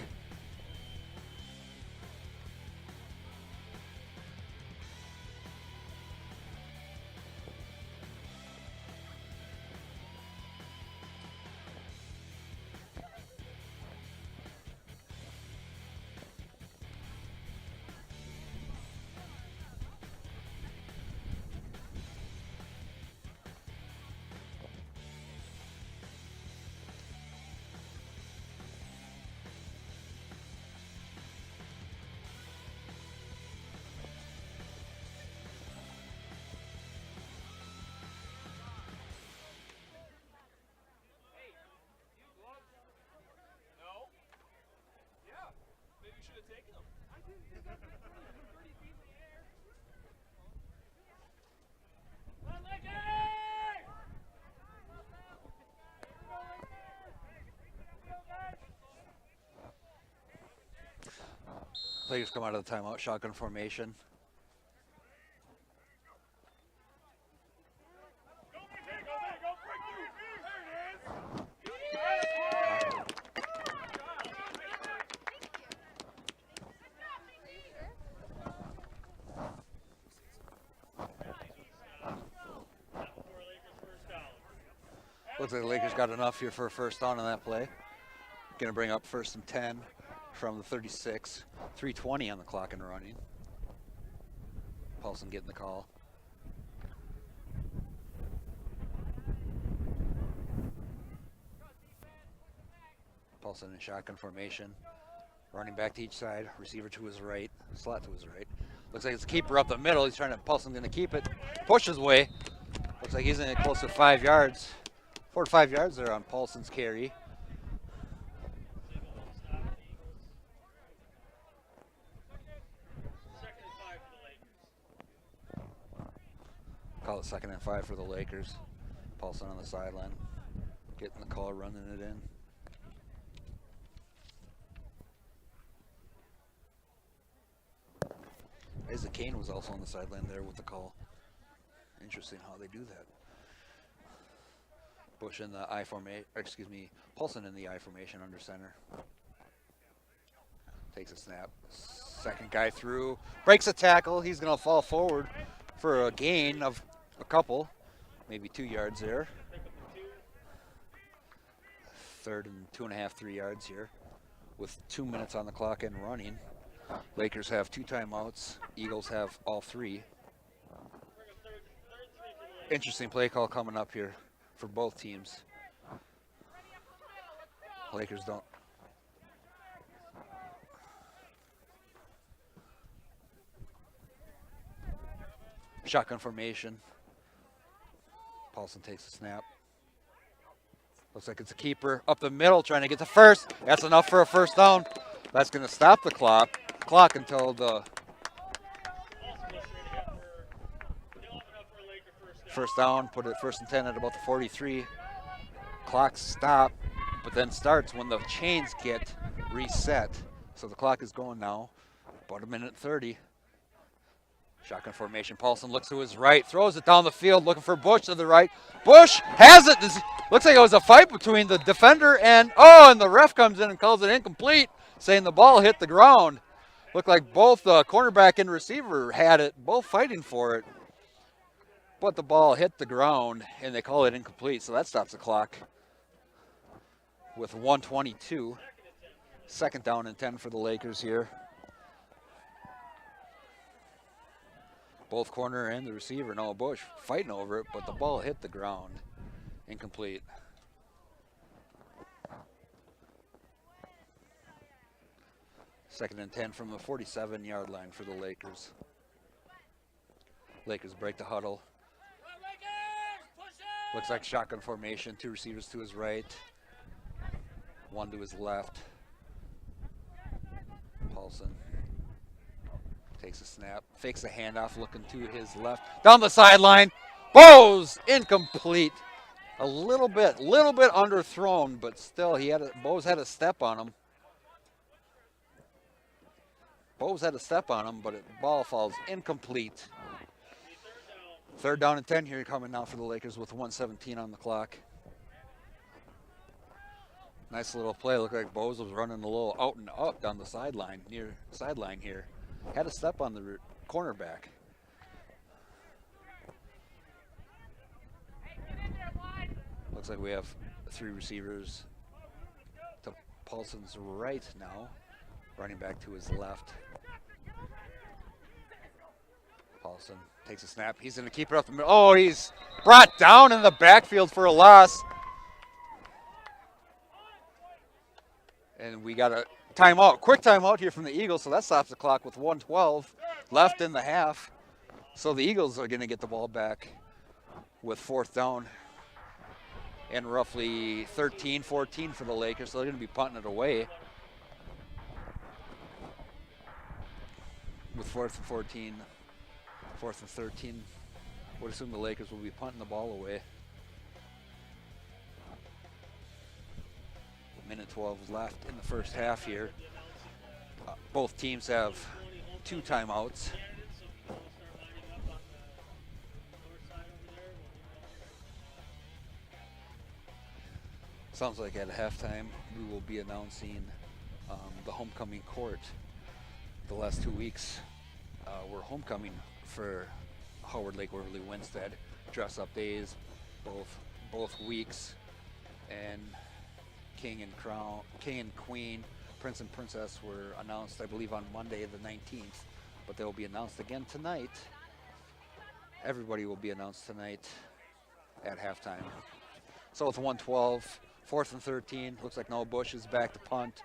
Lakers come out of the timeout, shotgun formation. Looks like the Lakers got enough here for a first down on that play. Gonna bring up 1st and 10 from the 36. 3:20 on the clock and running. Paulson getting the call. Paulson in shotgun formation. Running back to each side. Receiver to his right. Slot to his right. Looks like it's a keeper up the middle. He's trying to, Paulson's gonna keep it. Pushes away. Looks like he's in it close to 5 yards. 4 to 5 yards there on Paulson's carry. Call it 2nd and 5 for the Lakers. Paulson on the sideline. Getting the call, running it in. Isaac Kane was also on the sideline there with the call. Interesting how they do that. Bush in the I formation, Paulson in the I formation under center. Takes a snap. 2nd guy through. Breaks a tackle. He's going to fall forward for a gain of a couple, maybe 2 yards there. 3rd and 2.5, 3 yards here with 2 minutes on the clock and running. Lakers have 2 timeouts. Eagles have all 3. Interesting play call coming up here for both teams. Lakers don't. Shotgun formation. Paulson takes a snap. Looks like it's a keeper up the middle trying to get to first. That's enough for a first down. That's going to stop the clock until the first down. Put it 1st and 10 at about the 43. Clock stop, but then starts when the chains get reset. So the clock is going now, about 1:30. Shotgun formation. Paulson looks to his right, throws it down the field, looking for Bush to the right. Bush has it. Looks like it was a fight between the defender and the ref comes in and calls it incomplete, saying the ball hit the ground. Looked like both the cornerback and receiver had it, both fighting for it. But the ball hit the ground, and they call it incomplete, so that stops the clock with 1:22. 2nd down and 10 for the Lakers here. Both corner and the receiver, Noah Bush, fighting over it, but the ball hit the ground. Incomplete. Second and 10 from the 47-yard line for the Lakers. Lakers break the huddle. Looks like shotgun formation. 2 receivers to his right, 1 to his left. Paulson takes a snap, fakes a handoff, looking to his left. Down the sideline. Bose incomplete. A little bit underthrown, but still Bose had a step on him. Bose had a step on him, but the ball falls incomplete. 3rd down and 10 here coming now for the Lakers with 1:17 on the clock. Nice little play. Looked like Bose was running a little out and up down the sideline, near sideline here. Had a step on the cornerback. Looks like we have 3 receivers to Paulson's right now. Running back to his left. Paulson takes a snap. He's going to keep it up the middle. Oh, he's brought down in the backfield for a loss. And we got a timeout, quick timeout here from the Eagles, so that stops the clock with 1:12 left in the half. So the Eagles are going to get the ball back with 4th down and roughly 13-14 for the Lakers, so they're going to be punting it away with 4th and 14, 4th and 13. Would assume the Lakers will be punting the ball away. Minute 12 left in the first half here. Both teams have 2 timeouts. Sounds like at halftime we will be announcing the homecoming court. The last 2 weeks were homecoming for Howard Lake Waverly Winstead. Dress up days both weeks, and King and Queen, Prince and Princess were announced, I believe, on Monday the 19th, but they will be announced again tonight. Everybody will be announced tonight at halftime. So it's 1:12, 4th and 13. Looks like Noah Bush is back to punt.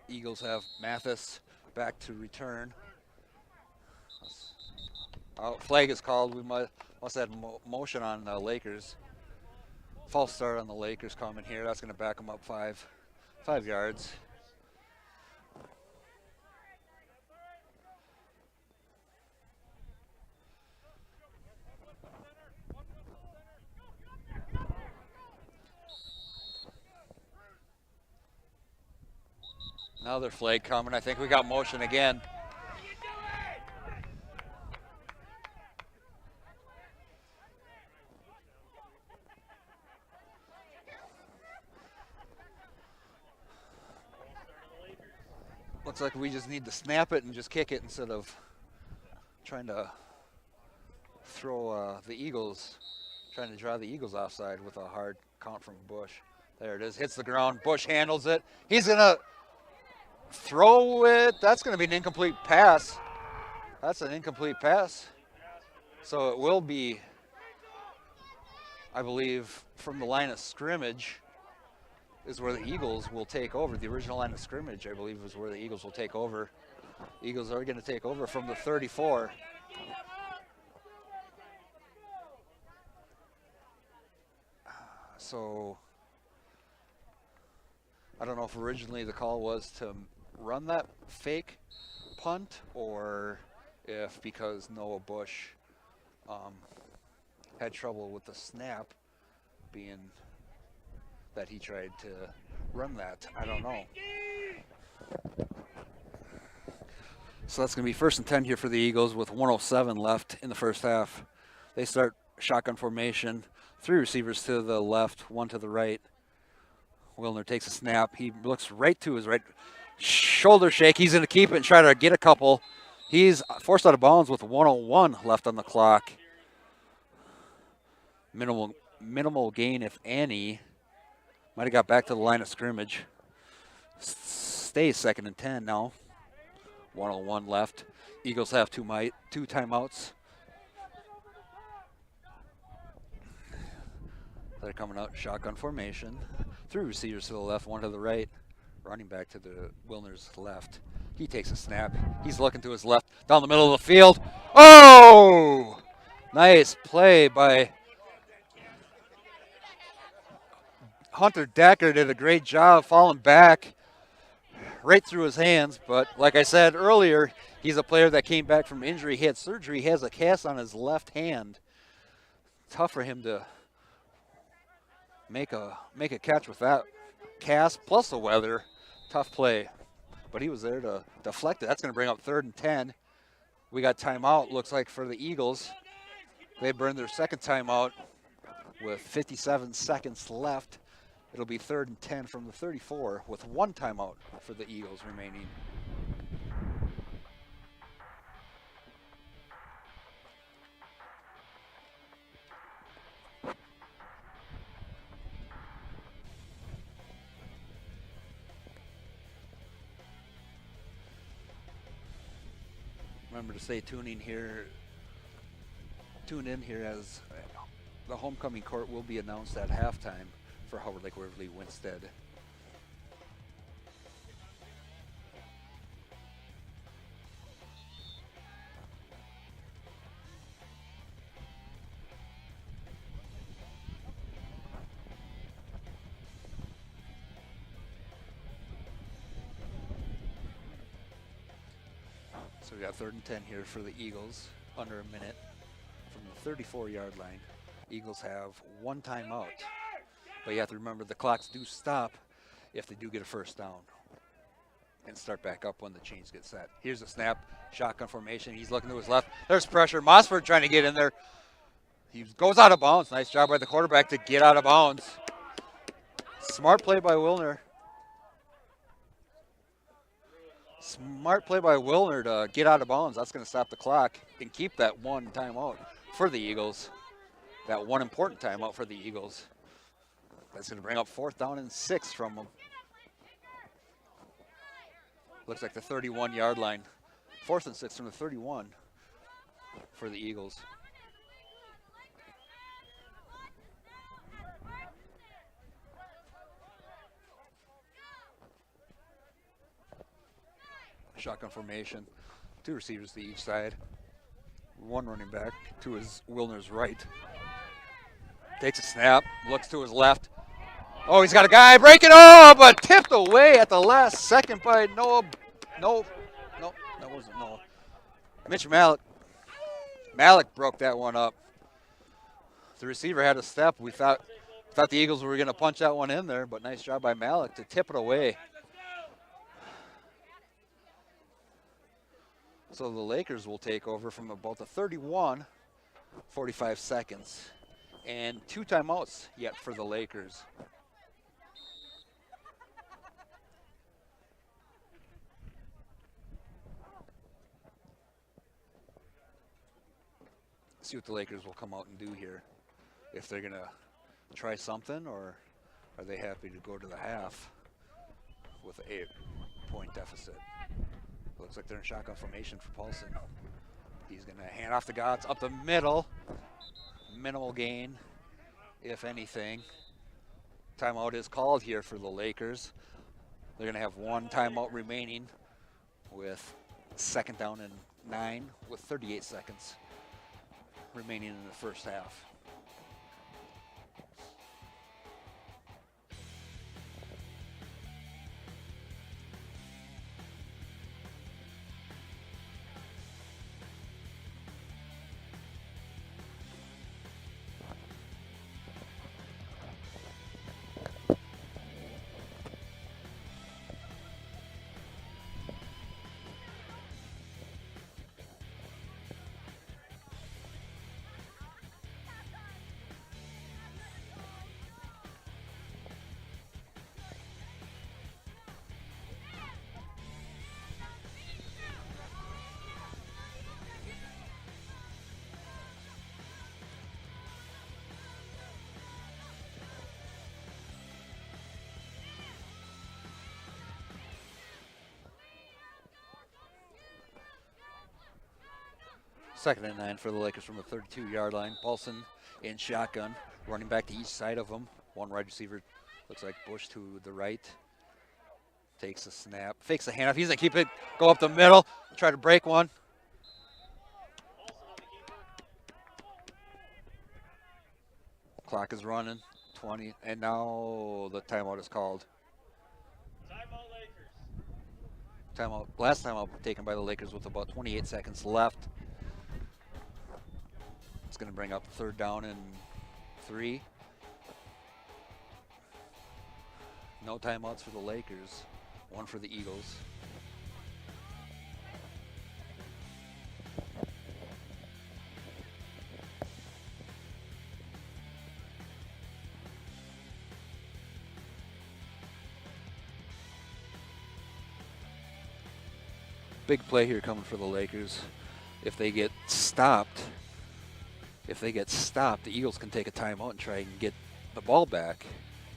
Eagles have Mathis back to return. Flag is called. We must have motion on the Lakers. False start on the Lakers coming here. That's going to back them up 5 yards. Another flag coming. I think we got motion again. Looks like we just need to snap it and just kick it instead of trying to throw the Eagles, trying to draw the Eagles offside with a hard count from Bush. There it is, hits the ground. Bush handles it. He's going to throw it. That's going to be an incomplete pass. That's an incomplete pass. So it will be, I believe, from the line of scrimmage is where the Eagles will take over. The original line of scrimmage, I believe, is where the Eagles will take over. Eagles are going to take over from the 34. So I don't know if originally the call was to run that fake punt, or if because Noah Bush had trouble with the snap, being that he tried to run that. I don't know. So that's going to be 1st and 10 here for the Eagles with 1:07 left in the first half. They start shotgun formation. 3 receivers to the left, 1 to the right. Wilner takes a snap. He looks right to his right. Shoulder shake. He's going to keep it and try to get a couple. He's forced out of bounds with 1:01 left on the clock. Minimal gain, if any. Might have got back to the line of scrimmage. Stays 2nd and 10 now. 1:01 left. Eagles have 2 timeouts. They're coming out shotgun formation. 3 receivers to the left, 1 to the right. Running back to the Wilner's left. He takes a snap. He's looking to his left, down the middle of the field. Oh! Nice play by Hunter Decker. Did a great job falling back right through his hands. But like I said earlier, he's a player that came back from injury. He had surgery. He has a cast on his left hand. Tough for him to make a catch with that cast plus the weather. Tough play. But he was there to deflect it. That's going to bring up 3rd and 10. We got timeout, looks like, for the Eagles. They burned their second timeout with 57 seconds left. It'll be 3rd and 10 from the 34 with 1 timeout for the Eagles remaining. Remember to stay tune in here as the homecoming court will be announced at halftime for Howard Lake Waverly Winstead. So we got 3rd and 10 here for the Eagles, under a minute from the 34-yard line. Eagles have 1 timeout, but you have to remember the clocks do stop if they do get a first down and start back up when the chains get set. Here's a snap, shotgun formation. He's looking to his left. There's pressure. Mossford trying to get in there. He goes out of bounds. Nice job by the quarterback to get out of bounds. Smart play by Wilner. Smart play by Wilner to get out of bounds. That's going to stop the clock and keep that 1 timeout for the Eagles. That 1 important timeout for the Eagles. That's going to bring up 4th down and 6 from them. Looks like the 31-yard line. 4th and 6 from the 31 for the Eagles. Shotgun formation. 2 receivers to each side. 1 running back to his Wilner's right. Takes a snap, looks to his left. Oh, he's got a guy breaking. Oh, but tipped away at the last second by Noah. No, that wasn't Noah. Mitch Malik. Malik broke that one up. The receiver had a step. We thought the Eagles were going to punch that one in there, but nice job by Malik to tip it away. So the Lakers will take over from about the 31, 45 seconds. And 2 timeouts yet for the Lakers. See what the Lakers will come out and do here. If they're going to try something, or are they happy to go to the half with an 8-point deficit? Looks like they're in shotgun formation for Paulson. He's going to hand off to Gotts up the middle. Minimal gain, if anything. Timeout is called here for the Lakers. They're going to have 1 timeout remaining with 2nd down and 9 with 38 seconds remaining in the first half. Second and 9 for the Lakers from the 32-yard line. Paulson in shotgun, running back to each side of them. 1 wide receiver, looks like Bush to the right. Takes a snap, fakes the handoff. He's going to keep it, go up the middle, try to break one. Clock is running. 20, and now the timeout is called. Timeout Lakers. Timeout. Last timeout taken by the Lakers with about 28 seconds left. It's going to bring up 3rd down and 3. No timeouts for the Lakers. 1 for the Eagles. Big play here coming for the Lakers. If they get stopped, the Eagles can take a timeout and try and get the ball back.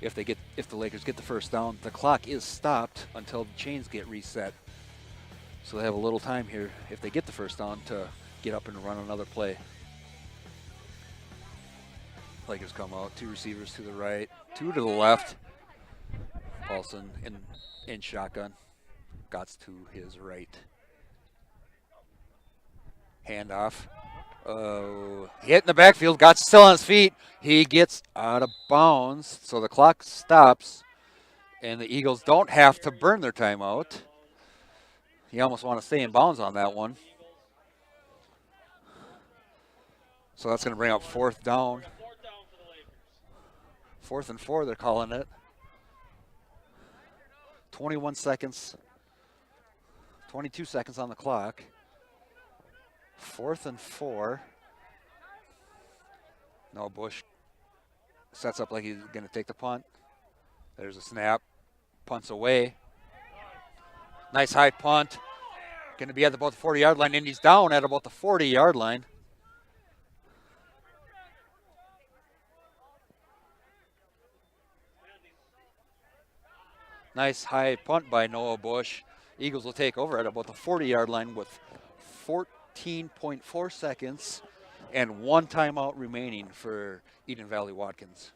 If the Lakers get the first down, the clock is stopped until the chains get reset. So they have a little time here if they get the first down to get up and run another play. Lakers come out, 2 receivers to the right, 2 to the left. Paulson in shotgun. Gotts to his right. Handoff. Hit in the backfield. Gotts still on his feet. He gets out of bounds, so the clock stops, and the Eagles don't have to burn their timeout. You almost want to stay in bounds on that one. So that's going to bring up 4th down. 4th and 4, they're calling it. 21 seconds. 22 seconds on the clock. 4th and 4. No, Bush sets up like he's going to take the punt. There's a snap. Punts away. Nice high punt. Going to be at about the 40-yard line, and he's down at about the 40-yard line. Nice high punt by Noah Bush. Eagles will take over at about the 40-yard line with 14.4 seconds and 1 timeout remaining for Eden Valley Watkins.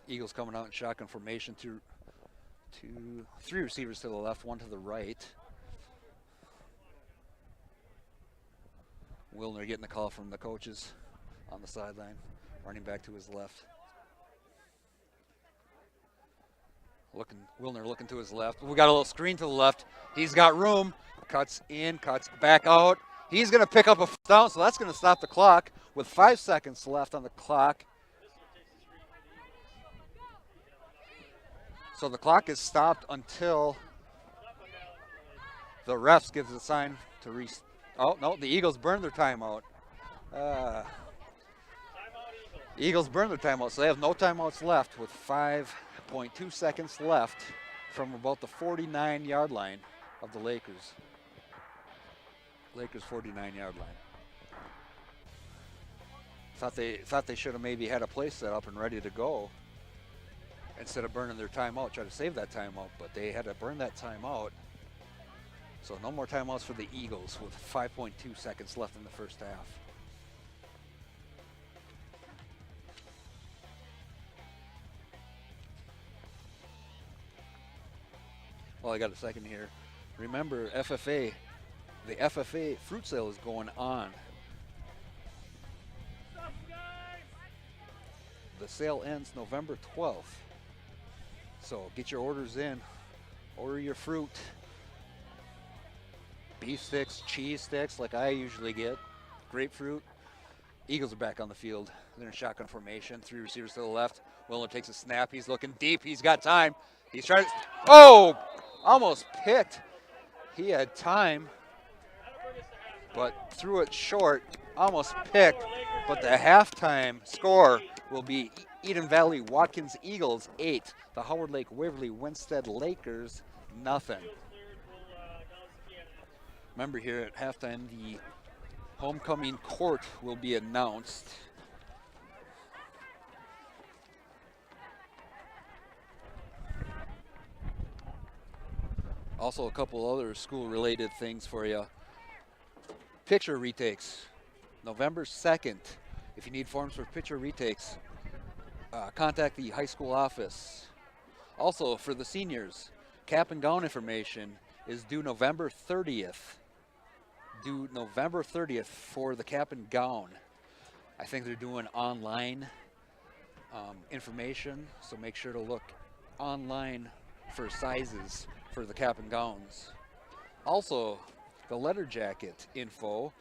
Eagles coming out in shotgun formation, 3 receivers to the left, 1 to the right. Wilner getting the call from the coaches on the sideline, running back to his left. Wilner looking to his left. We got a little screen to the left. He's got room. Cuts in, cuts back out. He's going to pick up a first down, so that's going to stop the clock with 5 seconds left on the clock. So the clock is stopped until the refs gives a sign to restart. Oh, no, the Eagles burned their timeout. Eagles burned their timeout, so they have no timeouts left with 5.2 seconds left from about the 49-yard line of the Lakers. Lakers 49-yard line. Thought they should have maybe had a play set up and ready to go instead of burning their timeout, try to save that timeout, but they had to burn that timeout. So no more timeouts for the Eagles with 5.2 seconds left in the first half. Well, I got a second here. Remember, the FFA fruit sale is going on. The sale ends November 12th. So get your orders in. Order your fruit. Beef sticks, cheese sticks like I usually get. Grapefruit. Eagles are back on the field. They're in shotgun formation. 3 receivers to the left. Wilner takes a snap. He's looking deep. He's got time. He's trying to... Oh! Almost picked. He had time, but threw it short. Almost picked. But the halftime score will be Eden Valley Watkins Eagles 8. The Howard Lake Waverly Winstead Lakers nothing. Remember, here at halftime, the homecoming court will be announced. Also, a couple other school-related things for you. Picture retakes, November 2nd. If you need forms for picture retakes, contact the high school office. Also, for the seniors, cap and gown information is due November 30th. Due November 30th for the cap and gown. I think they're doing online information, so make sure to look online for sizes for the cap and gowns. Also, the letter jacket info,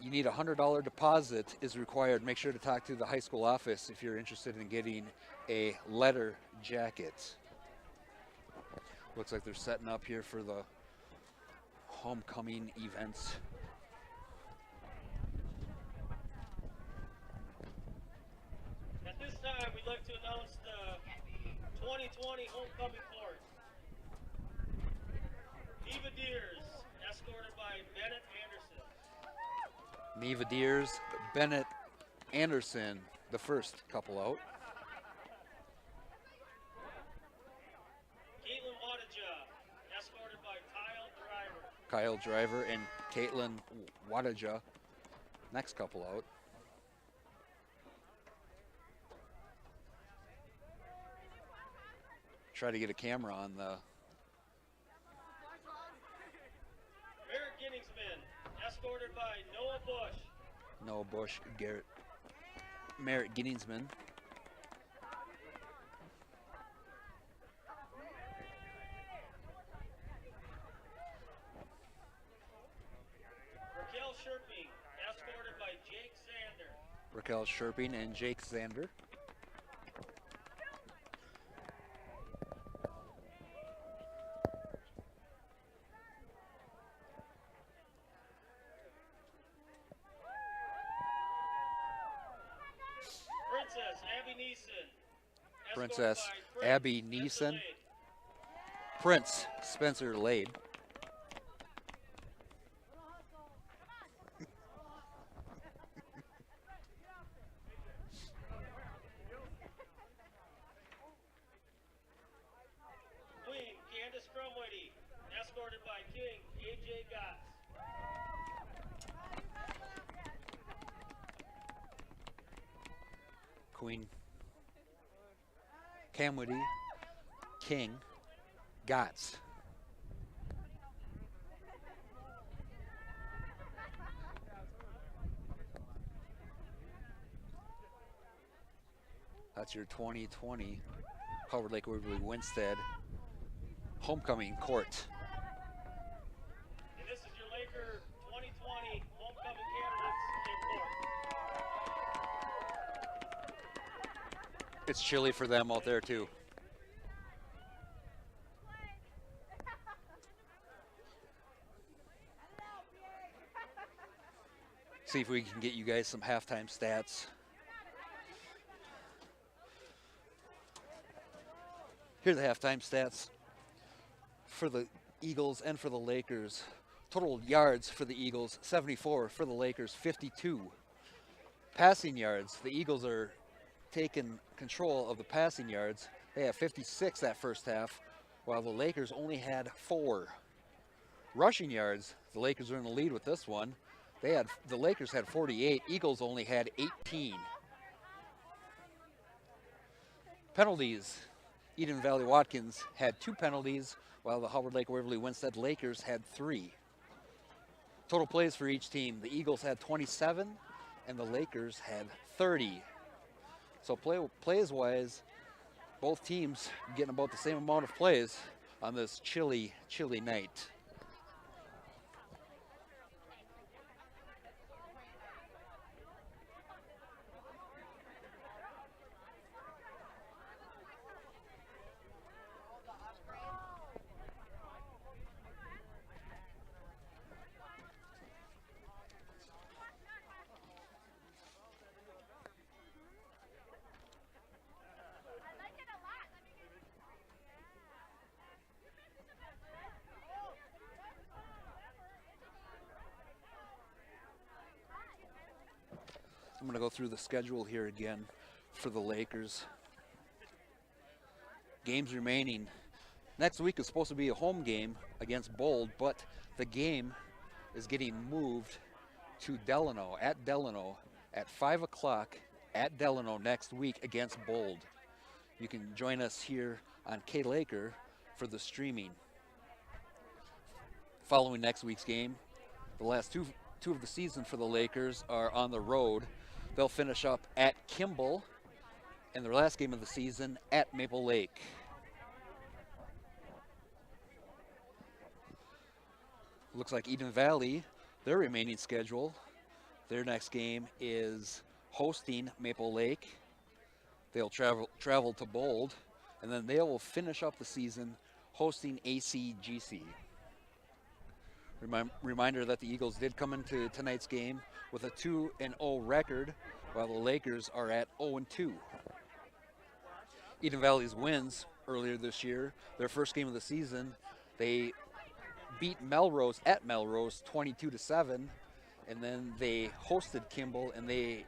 you need a $100 deposit is required. Make sure to talk to the high school office if you're interested in getting a letter jacket. Looks like they're setting up here for the homecoming events. At this time, we'd like to announce the 2020 homecoming court. EVW, escorted by Bennett Anderson. EVW, Bennett Anderson, the first couple out. Caitlin Wadaja, escorted by Kyle Driver. Kyle Driver and Caitlin Wadaja, next couple out. Try to get a camera on the Merritt Ginningsman, escorted by Noah Bush. Noah Bush, Merritt Ginningsman. Raquel Sherping, escorted by Jake Zander. Raquel Sherping and Jake Zander. Princess Abby Neeson. Princess Abby Neeson. Prince Spencer Lade. Queen Candace Crumwitty, escorted by King AJ Gotts. Queen Camwoody, King, Gotts. That's your 2020 Howard Lake Waverly Winstead homecoming court. And this is your Laker 2020 homecoming candidates in court. It's chilly for them out there too. See if we can get you guys some halftime stats. Here are the halftime stats for the Eagles and for the Lakers. Total yards for the Eagles, 74. For the Lakers, 52. Passing yards, the Eagles are taking control of the passing yards. They have 56 that first half, while the Lakers only had 4. Rushing yards, the Lakers are in the lead with this one. The Lakers had 48, Eagles only had 18. Penalties, Eden Valley Watkins had 2 penalties, while the Howard Lake Waverly Winstead Lakers had 3. Total plays for each team, the Eagles had 27 and the Lakers had 30. So plays-wise, both teams getting about the same amount of plays on this chilly, chilly night. I'm going to go through the schedule here again for the Lakers. Games remaining. Next week is supposed to be a home game against Bold, but the game is getting moved to Delano, at 5 o'clock at Delano next week against Bold. You can join us here on K-Laker for the streaming. Following next week's game, the last two of the season for the Lakers are on the road. They'll finish up at Kimball, and their last game of the season at Maple Lake. Looks like Eden Valley, their remaining schedule, their next game is hosting Maple Lake. They'll travel to Bold, and then they will finish up the season hosting ACGC. Reminder that the Eagles did come into tonight's game with a 2-0 record, while the Lakers are at 0-2. Eden Valley's wins earlier this year, their first game of the season, they beat Melrose at Melrose 22-7, and then they hosted Kimball, and the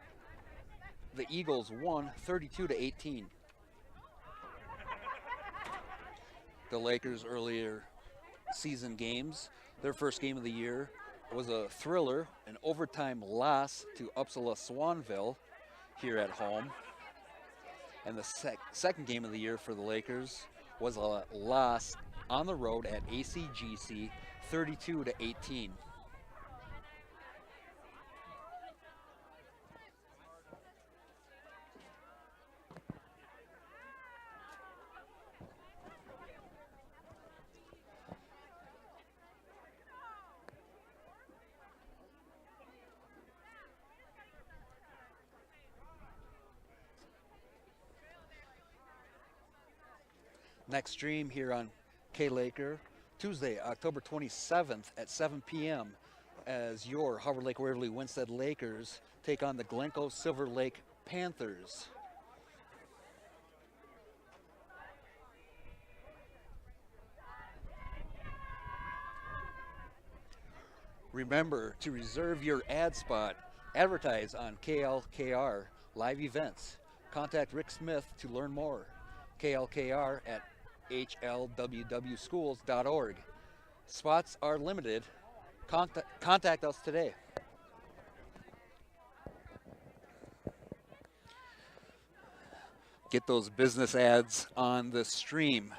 Eagles won 32-18. The Lakers' earlier season games, their first game of the year was a thriller, an overtime loss to Uppsala Swanville here at home. And the second game of the year for the Lakers was a loss on the road at ACGC 32-18. Next stream here on K-Laker, Tuesday, October 27th at 7 p.m. as your Howard Lake Waverly Winstead Lakers take on the Glencoe Silver Lake Panthers. Remember to reserve your ad spot. Advertise on KLKR live events. Contact Rick Smith to learn more. KLKR at HLWWschools.org. Spots are limited. Contact us today. Get those business ads on the stream.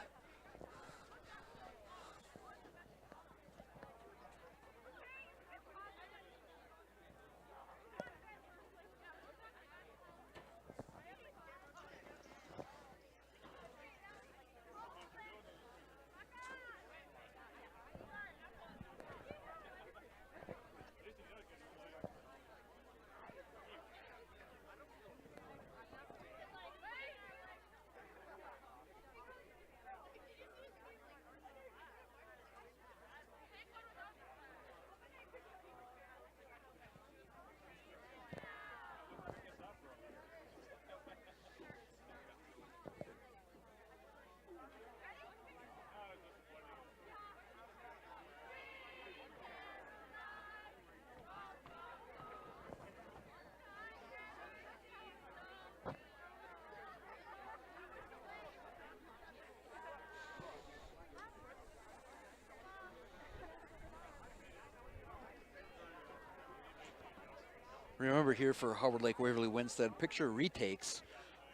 Remember, here for Howard Lake Waverly Winstead, picture retakes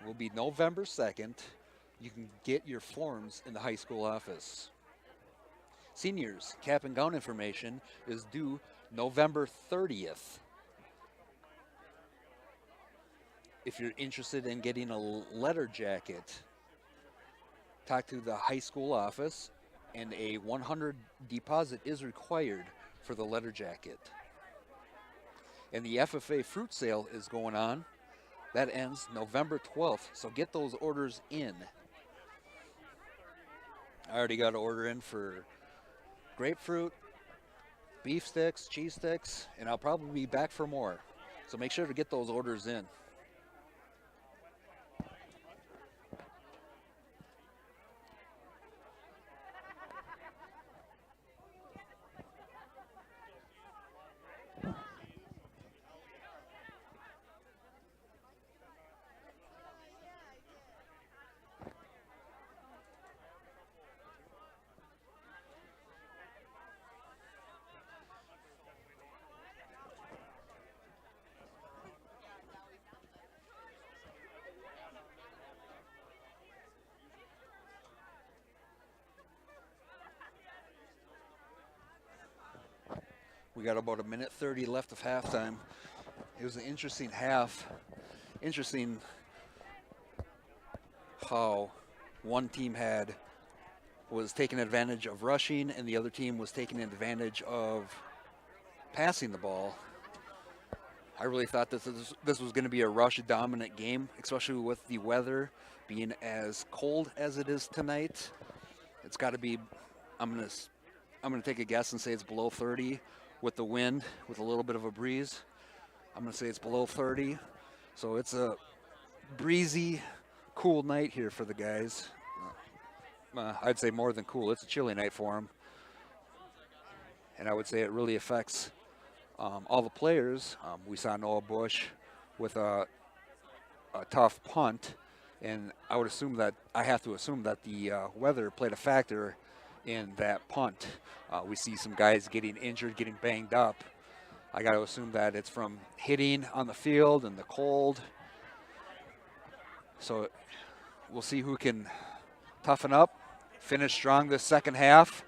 will be November 2nd. You can get your forms in the high school office. Seniors, cap and gown information is due November 30th. If you're interested in getting a letter jacket, talk to the high school office, and a $100 deposit is required for the letter jacket. And the FFA fruit sale is going on. That ends November 12th, so get those orders in. I already got an order in for grapefruit, beef sticks, cheese sticks, and I'll probably be back for more. So make sure to get those orders in. We got about a minute 30 left of halftime. It was an interesting half. Interesting how one team was taking advantage of rushing and the other team was taking advantage of passing the ball. I really thought this was going to be a rush dominant game, especially with the weather being as cold as it is tonight. It's got to be, I'm going to take a guess and say it's below 30 with the wind, with a little bit of a breeze. I'm going to say it's below 30. So it's a breezy, cool night here for the guys. I'd say more than cool. It's a chilly night for them. And I would say it really affects all the players. We saw Noah Bush with a tough punt. And I have to assume that the weather played a factor in that punt. We see some guys getting injured, getting banged up. I got to assume that it's from hitting on the field and the cold. So we'll see who can toughen up, finish strong this second half,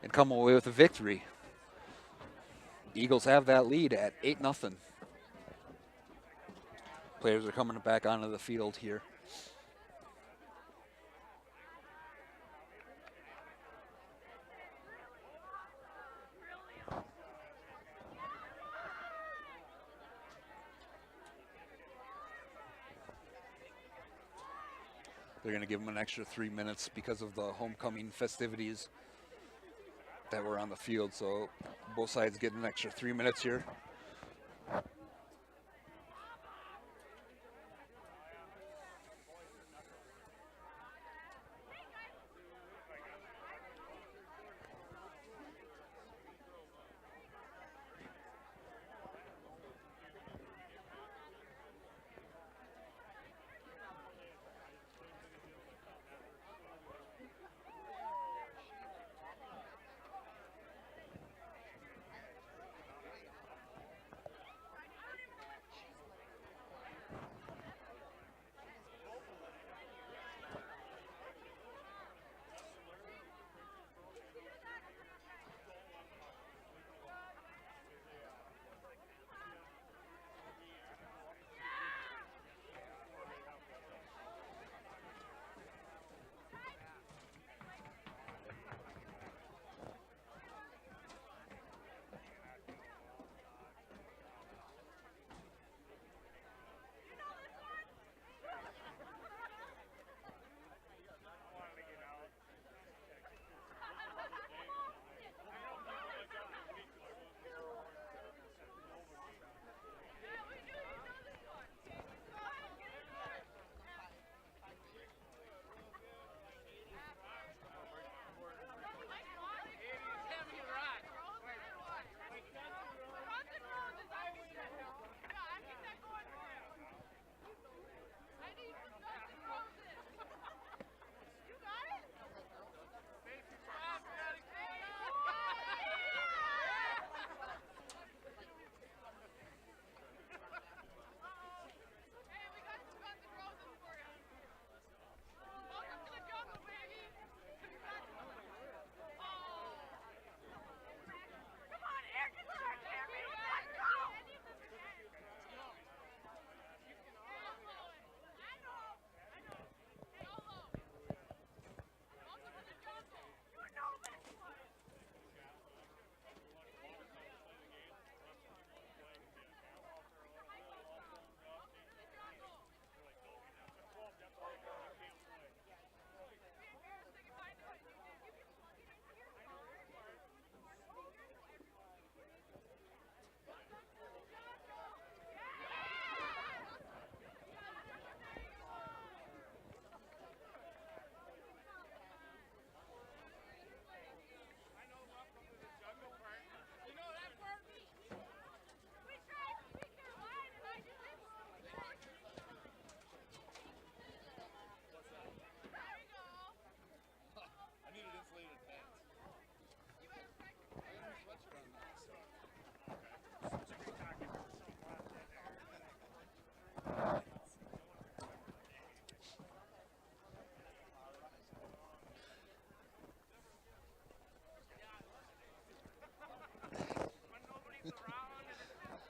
and come away with a victory. Eagles have that lead at 8-0. Players are coming back onto the field here. They're going to give them an extra 3 minutes because of the homecoming festivities that were on the field. So both sides get an extra 3 minutes here.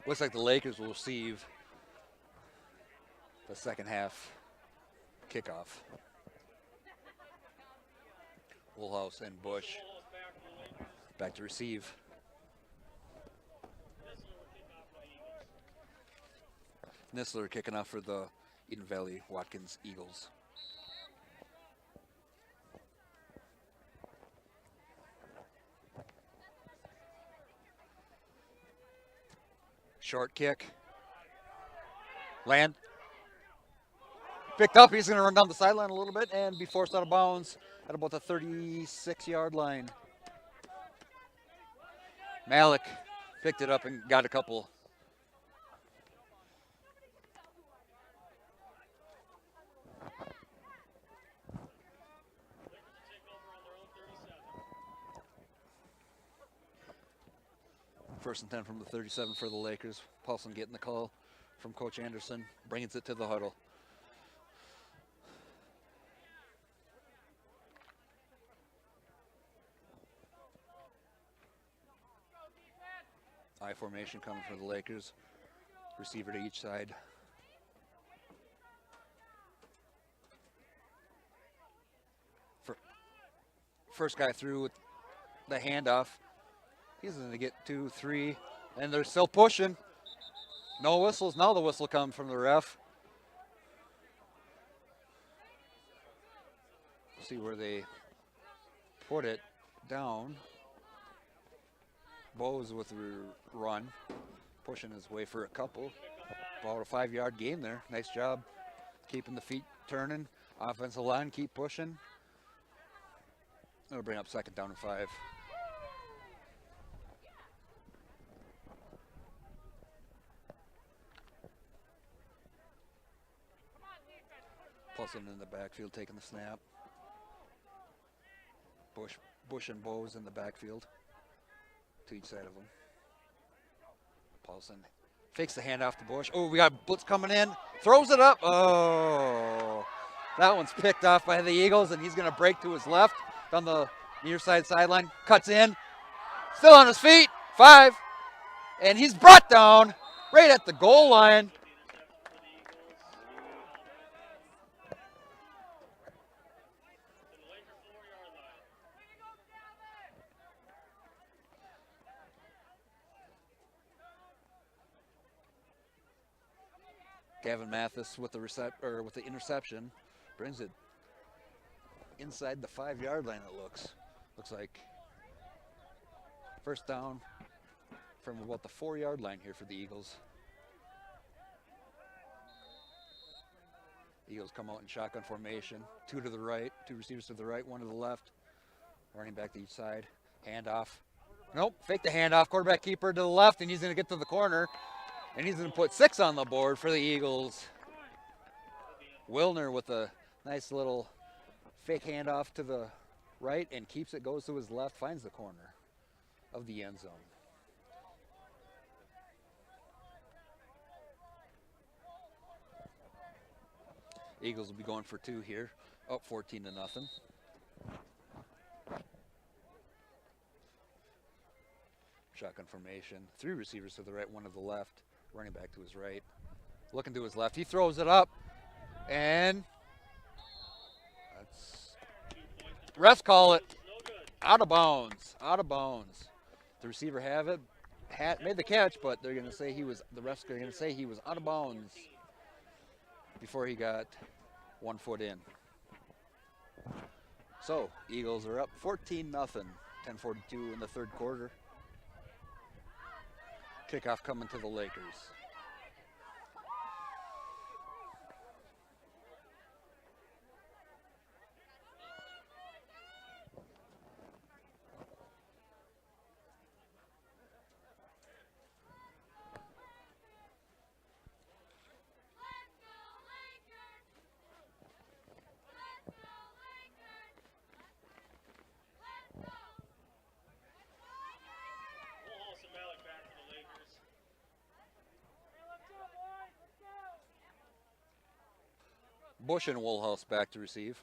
Looks like the Lakers will receive the second half kickoff. Woolhouse and Bush back to receive. Nistler kicking off for the Eden Valley Watkins Eagles. Short kick. Land. Picked up. He's going to run down the sideline a little bit and be forced out of bounds at about the 36-yard line. Malik picked it up and got a couple. First and 10 from the 37 for the Lakers. Paulson getting the call from Coach Anderson, brings it to the huddle. I formation coming for the Lakers. Receiver to each side. First guy through with the handoff. He's going to get 2, 3, and they're still pushing. No whistles. Now the whistle comes from the ref. See where they put it down. Bose with the run, pushing his way for a couple. About a 5-yard gain there. Nice job keeping the feet turning. Offensive line keep pushing. That'll bring up second down and 5. Paulson in the backfield taking the snap. Bush and Bose in the backfield to each side of them. Paulson fakes the handoff to Bush. Oh, we got blitz coming in. Throws it up. Oh, that one's picked off by the Eagles, and he's going to break to his left down the near side sideline. Cuts in. Still on his feet. 5. And he's brought down right at the goal line. Gavin Mathis with the interception brings it inside the 5-yard line. It looks like first down from about the 4-yard line here for the Eagles. Eagles come out in shotgun formation. 2 to the right, 2 receivers to the right, 1 to the left. Running back to each side. Handoff. Nope, fake the handoff. Quarterback keeper to the left, and he's going to get to the corner. And he's going to put 6 on the board for the Eagles. Wilner with a nice little fake handoff to the right and keeps it, goes to his left, finds the corner of the end zone. Eagles will be going for 2 here, up 14 to nothing. Shotgun formation, 3 receivers to the right, 1 to the left. Running back to his right, looking to his left. He throws it up, and refs call it out of bounds. Out of bounds. The receiver made the catch, but they're going to say the refs are going to say he was out of bounds before he got 1 foot in. So Eagles are up 14-0. 10:42 in the third quarter. Kickoff coming to the Lakers. Bush and Woolhouse back to receive.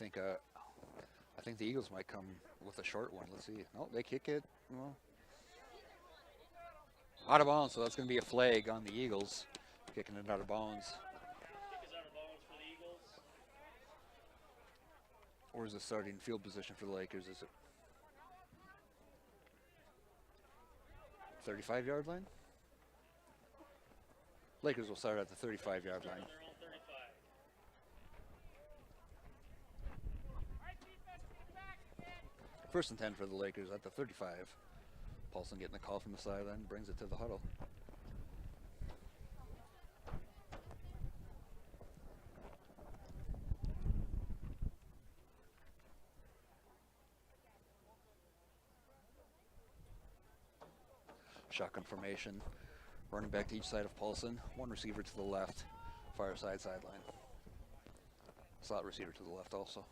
I think the Eagles might come with a short one. Let's see. No, they kick it. Well, out of bounds, so that's going to be a flag on the Eagles, kicking it out of bounds. Kick is out of bounds for the Eagles. Where's the starting field position for the Lakers? Is it 35-yard line? Lakers will start at the 35-yard line. Their own 35. First and 10 for the Lakers at the 35. Paulson getting the call from the sideline, brings it to the huddle. Shotgun formation. Running back to each side of Paulson. One receiver to the left. Far side sideline. Slot receiver to the left also.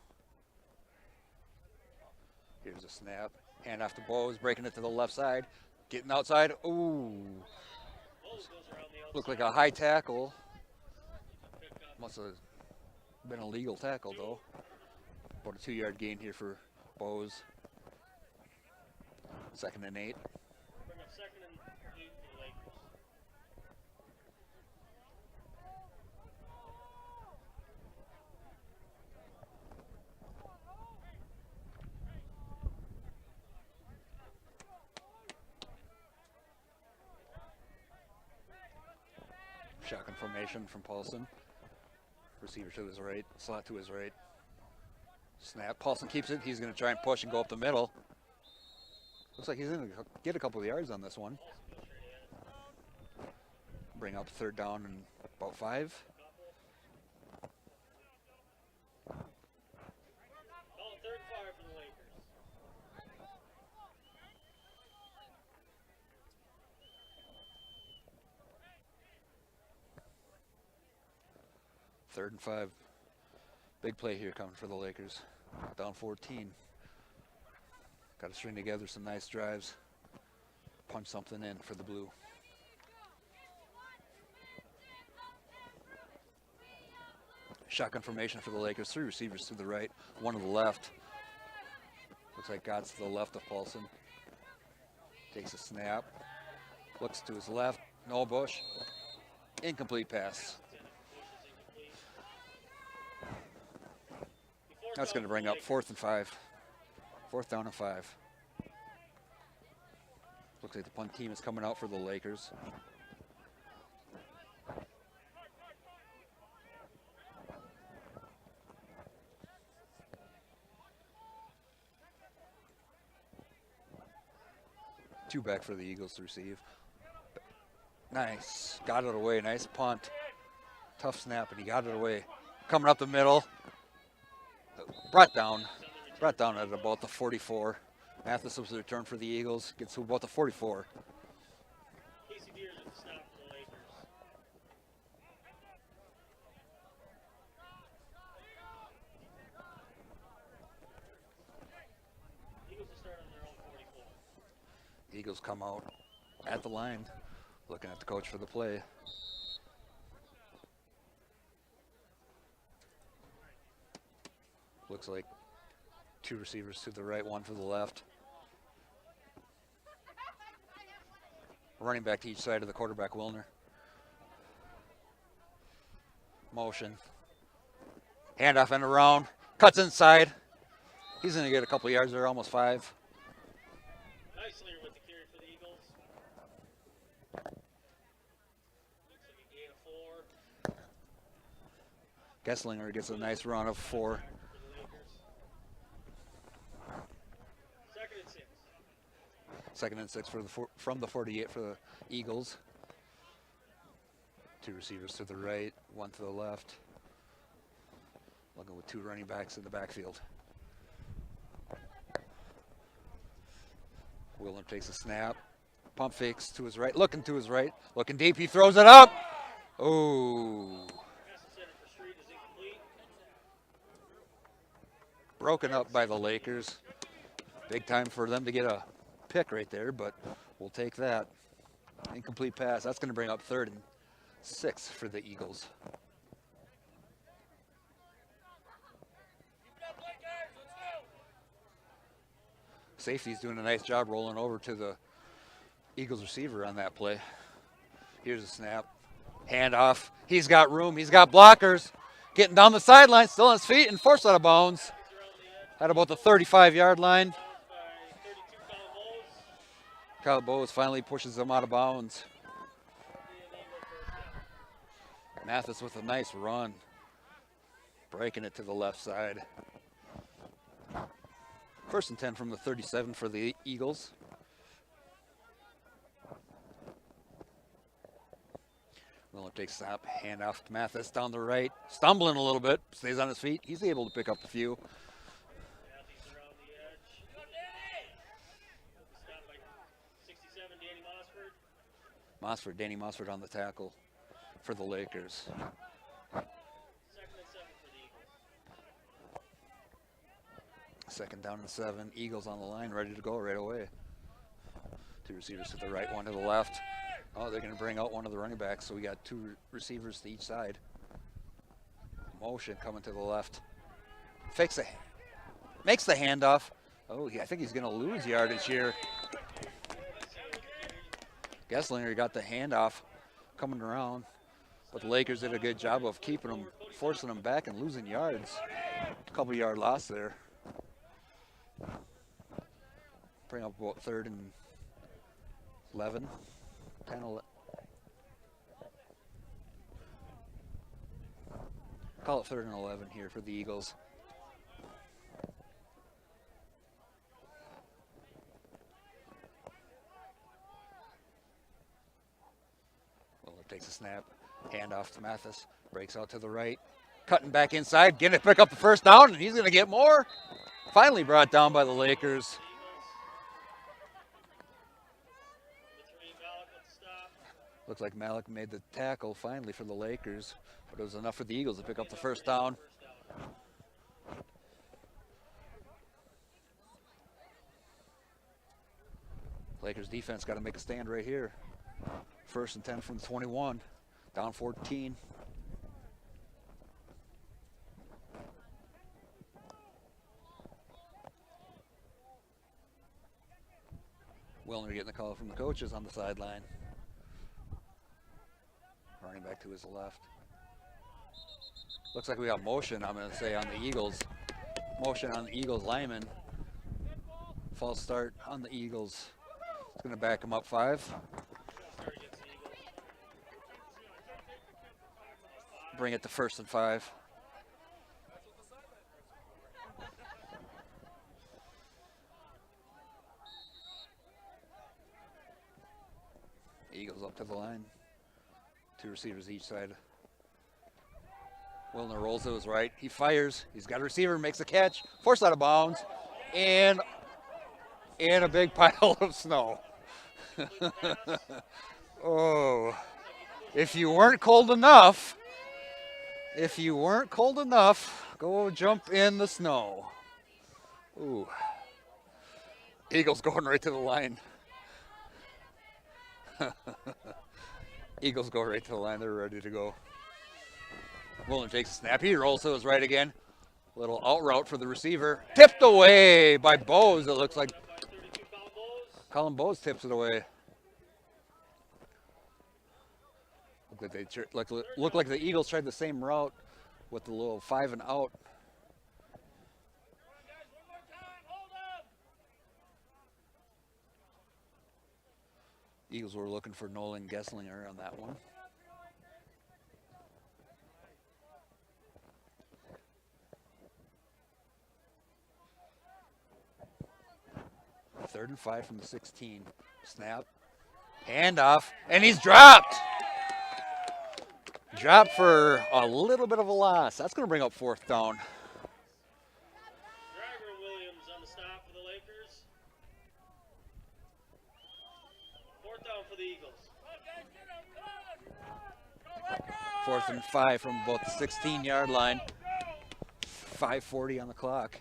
Here's a snap. Hand off to Bowes, breaking it to the left side. Getting outside. Ooh. Bowes goes around the outside. Looked like a high tackle. Must have been a legal tackle though. About a 2-yard gain here for Bowes. 2nd and 8. Bring up 2nd and 8 for the Lakers. Shotgun formation from Paulson. Receiver to his right, slot to his right. Snap. Paulson keeps it. He's going to try and push and go up the middle. Looks like he's going to get a couple of yards on this one. Bring up 3rd down and about 5. Call it 3rd and 5 for the Lakers. Third and 5. Big play here coming for the Lakers. Down 14. Got to string together some nice drives. Punch something in for the blue. Shotgun formation for the Lakers. 3 receivers to the right, 1 to the left. Looks like Gott's to the left of Paulson. Takes a snap. Looks to his left. No Bush. Incomplete pass. That's going to bring up 4th and 5. 4th down and 5. Looks like the punt team is coming out for the Lakers. Two back for the Eagles to receive. Nice. Got it away. Nice punt. Tough snap, and he got it away. Coming up the middle. Brought down at about the 44. Mathis was the return for the Eagles. Gets to about the 44. Casey Deers at the stop for the Lakers. Eagles will start on their own 44. Eagles come out at the line, looking at the coach for the play. Looks like 2 receivers to the right, 1 to the left. Running back to each side of the quarterback, Wilner. Motion. Handoff and around. Cuts inside. He's going to get a couple yards there, almost 5. Nicely with the carry for the Eagles. Looks like a gain of 4. Gesslinger gets a nice run of 4. For the Lakers. 2nd and 6. 2nd and 6 from the 48 for the Eagles. 2 receivers to the right, 1 to the left. Looking with 2 running backs in the backfield. Wilner takes a snap. Pump fakes to his right, looking to his right. Looking deep, he throws it up. Oh. Pass intended for Street is incomplete. Broken up by the Lakers. Big time for them to get a pick right there, but we'll take that. Incomplete pass. That's going to bring up 3rd and 6 for the Eagles. Safety's doing a nice job rolling over to the Eagles receiver on that play. Here's a snap. Handoff. He's got room. He's got blockers. Getting down the sideline, still on his feet, and forced out of bounds. At about the 35-yard line. Kyle Bowes finally pushes him out of bounds. Mathis with a nice run. Breaking it to the left side. 1st and 10 from the 37 for the Eagles. Miller takes a snap, hand off to Mathis down the right. Stumbling a little bit, stays on his feet. He's able to pick up a few. Danny Mossford on the tackle for the Lakers. 2nd and 7 for the Eagles. 2nd down and 7. Eagles on the line, ready to go right away. 2 receivers to the right, 1 to the left. Oh, they're going to bring out one of the running backs, so we got 2 receivers to each side. Motion coming to the left. Makes the handoff. Oh, I think he's going to lose yardage here. Gesslinger got the handoff coming around, but the Lakers did a good job of keeping him, forcing him back and losing yards. A couple yard loss there. Bring up about 3rd and 11. 10, 11. Call it 3rd and 11 here for the Eagles. Takes a snap, hand off to Mathis, breaks out to the right, cutting back inside, getting to pick up the 1st down, and he's going to get more. Finally brought down by the Lakers. Looks like Malik made the tackle finally for the Lakers, but it was enough for the Eagles to pick up the 1st down. Lakers defense got to make a stand right here. 1st and 10 from the 21, down 14. Willner getting the call from the coaches on the sideline. Running back to his left. Looks like we got motion, I'm going to say, on the Eagles. Motion on the Eagles lineman. False start on the Eagles. It's going to back him up 5. Bring it to 1st and 5. Eagles up to the line. 2 receivers each side. Willner rolls to his right. He fires. He's got a receiver, makes a catch, forced out of bounds, and a big pile of snow. Oh, if you weren't cold enough, go jump in the snow. Ooh. Eagles going right to the line. Eagles go right to the line. They're ready to go. Willner takes a snap. He rolls to his right again. Little out route for the receiver. Tipped away by Bowes, it looks like. Colin Bowes tips it away. Look like the Eagles tried the same route with the little 5 and out. Eagles were looking for Nolan Gesslinger on that one. Third and 5 from the 16. Snap, handoff, and he's dropped. Dropped for a little bit of a loss. That's going to bring up 4th down. Driver Williams on the stop for the Lakers. 4th down for the Eagles. 4th and 5 from about the 16-yard line. 5:40 on the clock.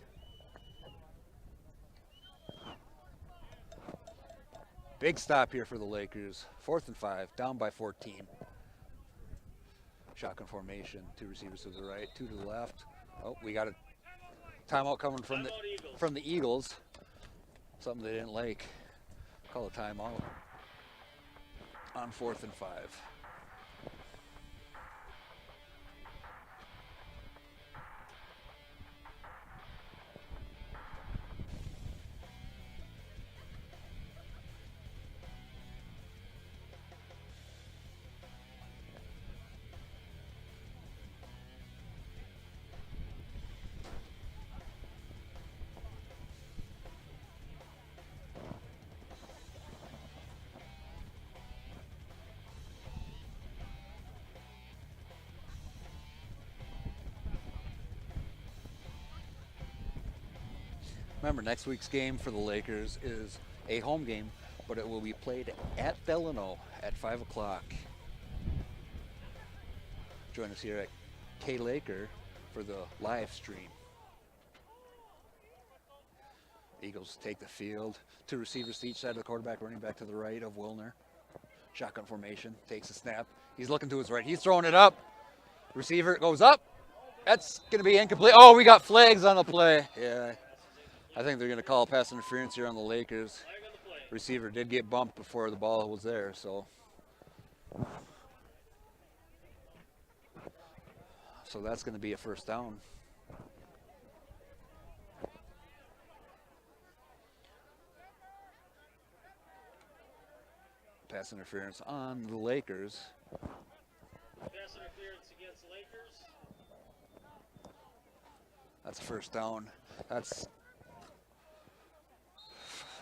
Big stop here for the Lakers. 4th and 5, down by 14. Shotgun formation, 2 receivers to the right, 2 to the left. Oh, we got a timeout coming from the Eagles. something they didn't like. Call a timeout on 4th and 5. Remember, next week's game for the Lakers is a home game, but it will be played at Delano at 5 o'clock. Join us here at K-Laker for the live stream. Eagles take the field. 2 receivers to each side of the quarterback, running back to the right of Wilner. Shotgun formation, takes a snap. He's looking to his right. He's throwing it up. Receiver goes up. That's going to be incomplete. Oh, we got flags on the play. Yeah. I think they're going to call pass interference here on the Lakers. Receiver did get bumped before the ball was there, so that's going to be a first down. Pass interference on the Lakers. Pass interference against the Lakers. That's a first down. That's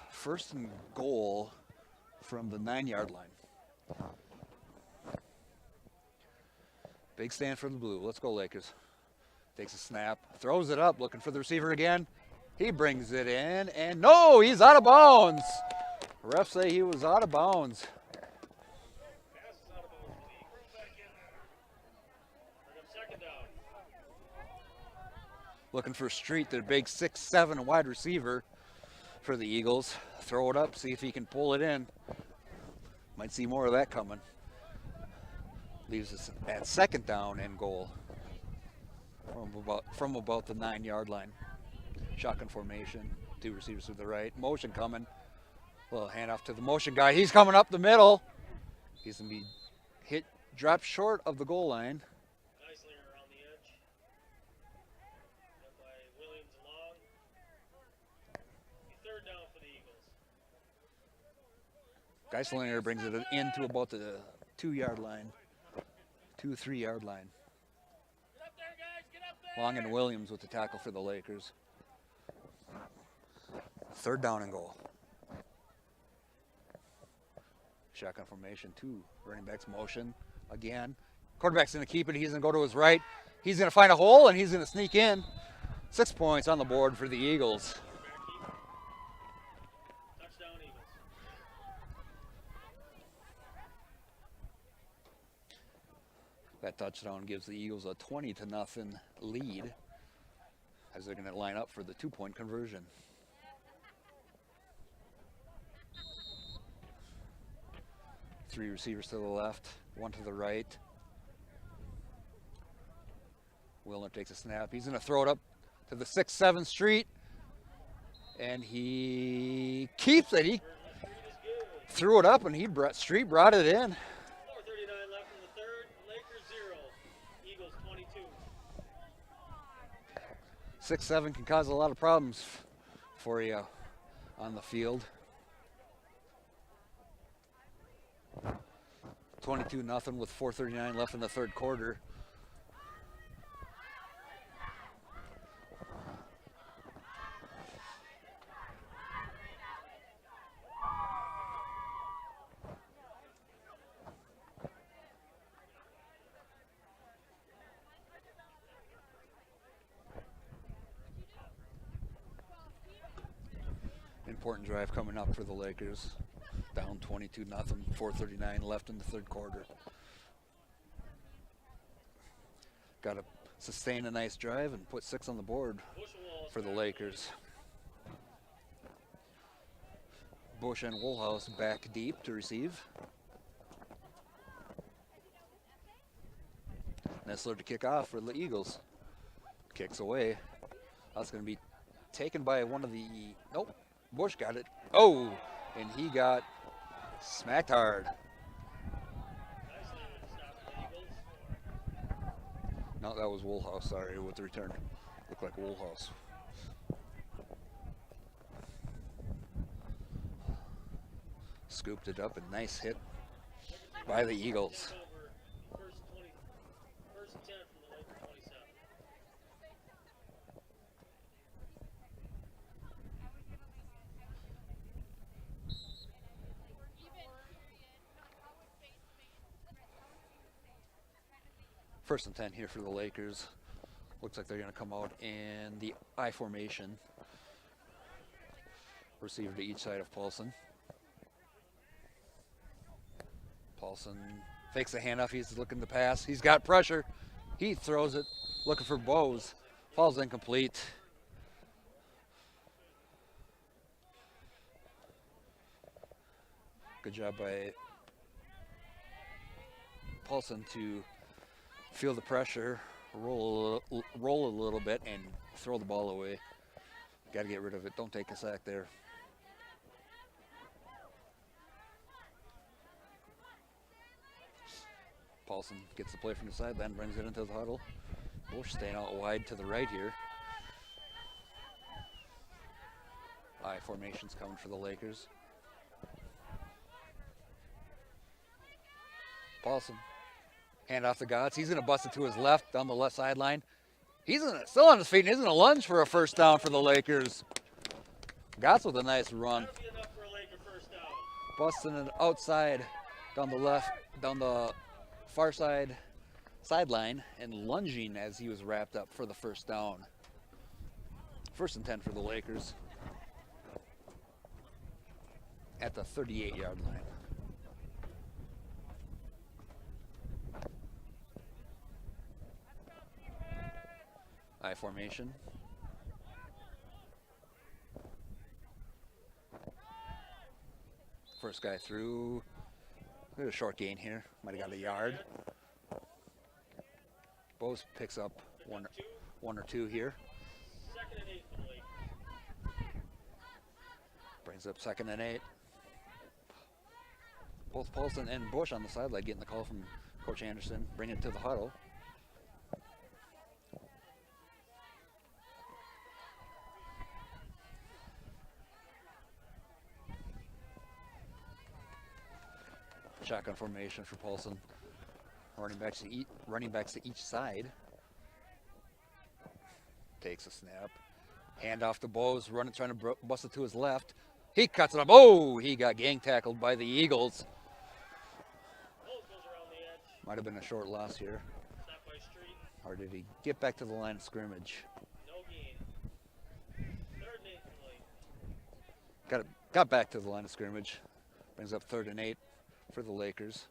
first and goal from the 9-yard line. Big stand for the blue. Let's go, Lakers. Takes a snap, throws it up, looking for the receiver again. He brings it in, and no, he's out of bounds. Refs say he was out of bounds. Looking for Street, their big 6'7" wide receiver for the Eagles. Throw it up, see if he can pull it in. Might see more of that coming. Leaves us at second down and goal from about the 9-yard line. Shotgun formation, 2 receivers to the right. Motion coming. Little handoff to the motion guy. He's coming up the middle. He's going to be hit, dropped short of the goal line. Nicely around the edge. Got by Williams long. Third down for the Eagles. Geislinger brings it into about the 2-yard line. 2-3-yard line. Get up there, guys. Get up there. Long and Williams with the tackle for the Lakers. Third down and goal. Shotgun formation, 2 running backs motion again. Quarterback's going to keep it. He's going to go to his right. He's going to find a hole, and he's going to sneak in. 6 points on the board for the Eagles. Touchdown, Eagles. That touchdown gives the Eagles a 20-0 lead as they're going to line up for the 2-point conversion. Three receivers to the left, 1 to the right. Wilner takes a snap. He's going to throw it up to the 6'7" Street, and he keeps it. He threw it up, and Street brought it in. 4:39 left in the third. Lakers 0. Eagles 22. 6'7" can cause a lot of problems for you on the field. 22-0 with 4:39 left in the third quarter. Important drive coming up for the Lakers. Down 22-0, 4:39 left in the third quarter. Got to sustain a nice drive and put 6 on the board for the Lakers. Bush and Woolhouse back deep to receive. Nessler to kick off for the Eagles. Kicks away. That's going to be taken by one of the, nope, Bush got it. Oh, and he got smacked hard. Nicely stopped the Eagles. No, that was Woolhouse. Sorry, with the return. Looked like Woolhouse. Scooped it up. A nice hit by the Eagles. Over first and 10 from the Laker 27. First and 10 here for the Lakers. Looks like they're going to come out in the I formation. Receiver to each side of Paulson. Paulson fakes the handoff. He's looking to pass. He's got pressure. He throws it, looking for Bose. Falls incomplete. Good job by Paulson to feel the pressure, roll a little bit, and throw the ball away. Got to get rid of it. Don't take a sack there. Paulson gets the play from the sideline, brings it into the huddle. Bush staying out wide to the right here. I formation's coming for the Lakers. Paulson, hand off to Gotts. He's going to bust it to his left down the left sideline. He's still on his feet, and he's going to lunge for a first down for the Lakers. Gotts with a nice run. That'll be enough for a Laker first down. Busting it outside down the left, down the far side sideline, and lunging as he was wrapped up for the first down. First and 10 for the Lakers at the 38-yard line. I formation. First guy through. There's a short gain here. Might have got a yard. Bose picks up one or two here. Second and 8 for the Lakers. Brings up second and 8. Both Paulson and Bush on the sideline getting the call from Coach Anderson. Bring it to the huddle. Shotgun formation for Paulson. Running backs to each side. Takes a snap. Hand off to Bose. Trying to bust it to his left. He cuts it up. Oh, he got gang tackled by the Eagles. Bose goes around the edge. Might have been a short loss here. Stop by Street. Or did he get back to the line of scrimmage? No gain. Third and 8 for the Lakers. Got back to the line of scrimmage. Brings up 3rd and 8 for the Lakers.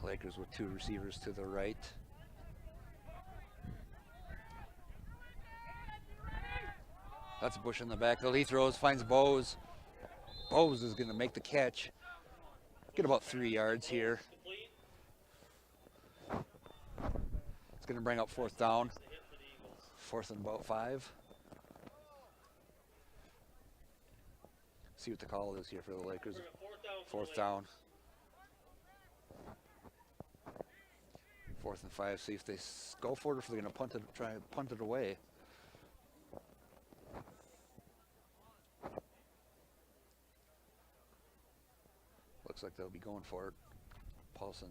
Lakers with 2 receivers to the right. That's Bush in the backfield. He throws, finds Bose. Bose is going to make the catch. Get about 3 yards here. Complete. It's going to bring up 4th down. It's a hit for the Eagles. 4th and about 5. See what the call is here for the Lakers. We're at 4th down for the 4th down. 4th and 5. See if they go for it or if they're going to try and punt it away. Looks like they'll be going for it. Paulson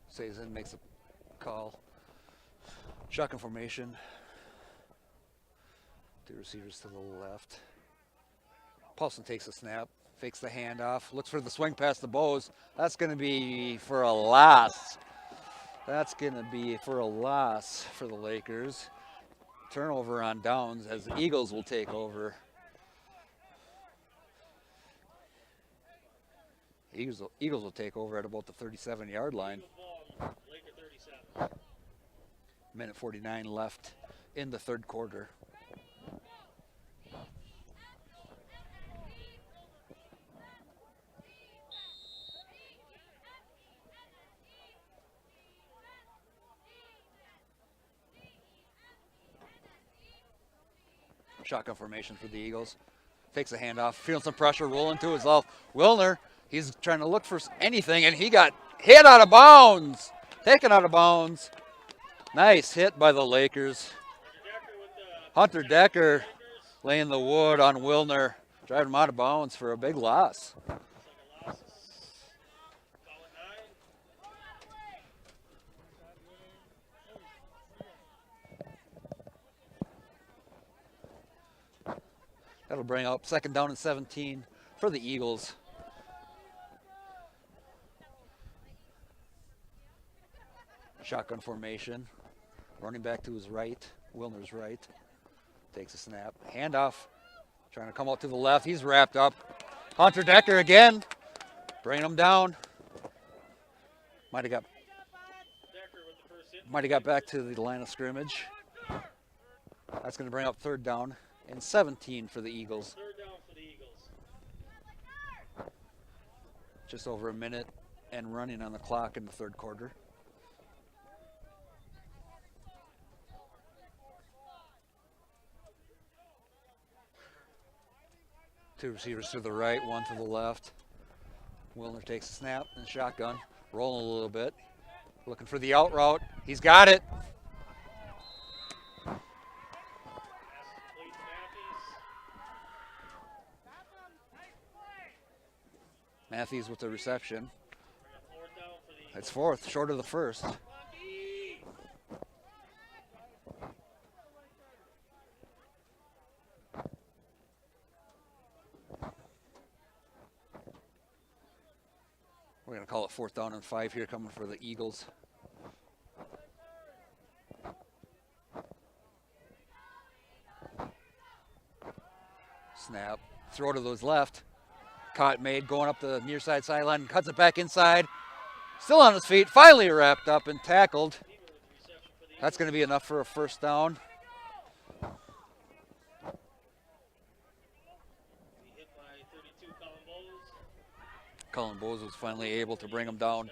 stays in, makes a call. Shotgun formation. 2 receivers to the left. Paulson takes a snap, fakes the handoff, looks for the swing past the Bose. That's going to be for a loss. That's going to be for a loss for the Lakers. Turnover on downs as the Eagles will take over. Eagles will take over at about the 37-yard line. Eagles ball on the Laker 37. Minute 49 left in the third quarter. Shotgun formation for the Eagles. Takes a handoff, feeling some pressure, rolling to his left. Wilner, he's trying to look for anything, and he got hit out of bounds. Taken out of bounds. Nice hit by the Lakers. Hunter Decker laying the wood on Wilner, driving him out of bounds for a big loss. That'll bring up second down and 17 for the Eagles. Shotgun formation. Running back to his right. Wilner's right. Takes a snap. Handoff. Trying to come out to the left. He's wrapped up. Hunter Decker again. Bringing him down. Might have got back to the line of scrimmage. That's going to bring up third down and 17 for the Eagles. Third down for the Eagles. Just over a minute and running on the clock in the third quarter. Two receivers to the right, one to the left. Wilner takes a snap and shotgun, rolling a little bit. Looking for the out route. He's got it. Matthews with the reception. It's fourth, short of the first. We're going to call it fourth down and 5 here coming for the Eagles. Snap, throw to those left. Caught made, going up the near side sideline, cuts it back inside. Still on his feet, finally wrapped up and tackled. That's going to be enough for a first down. Colin Bowes was finally able to bring him down.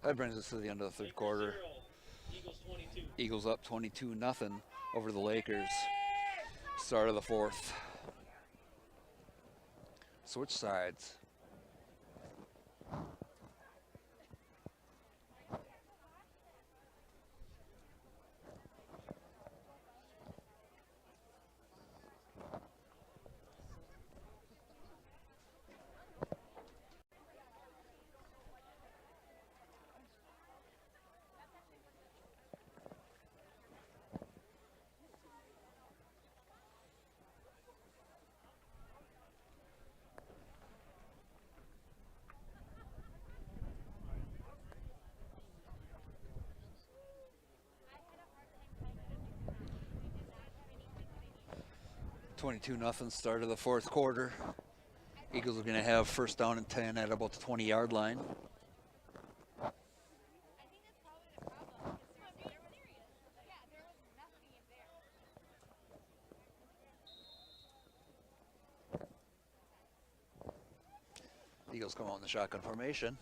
That brings us to the end of the third quarter. Eagles up 22-0 over the Lakers. Start of the fourth. Switch sides. $22-0 start of the fourth quarter. Eagles are going to have first down and 10 at about the 20-yard line. Eagles come out in the shotgun formation.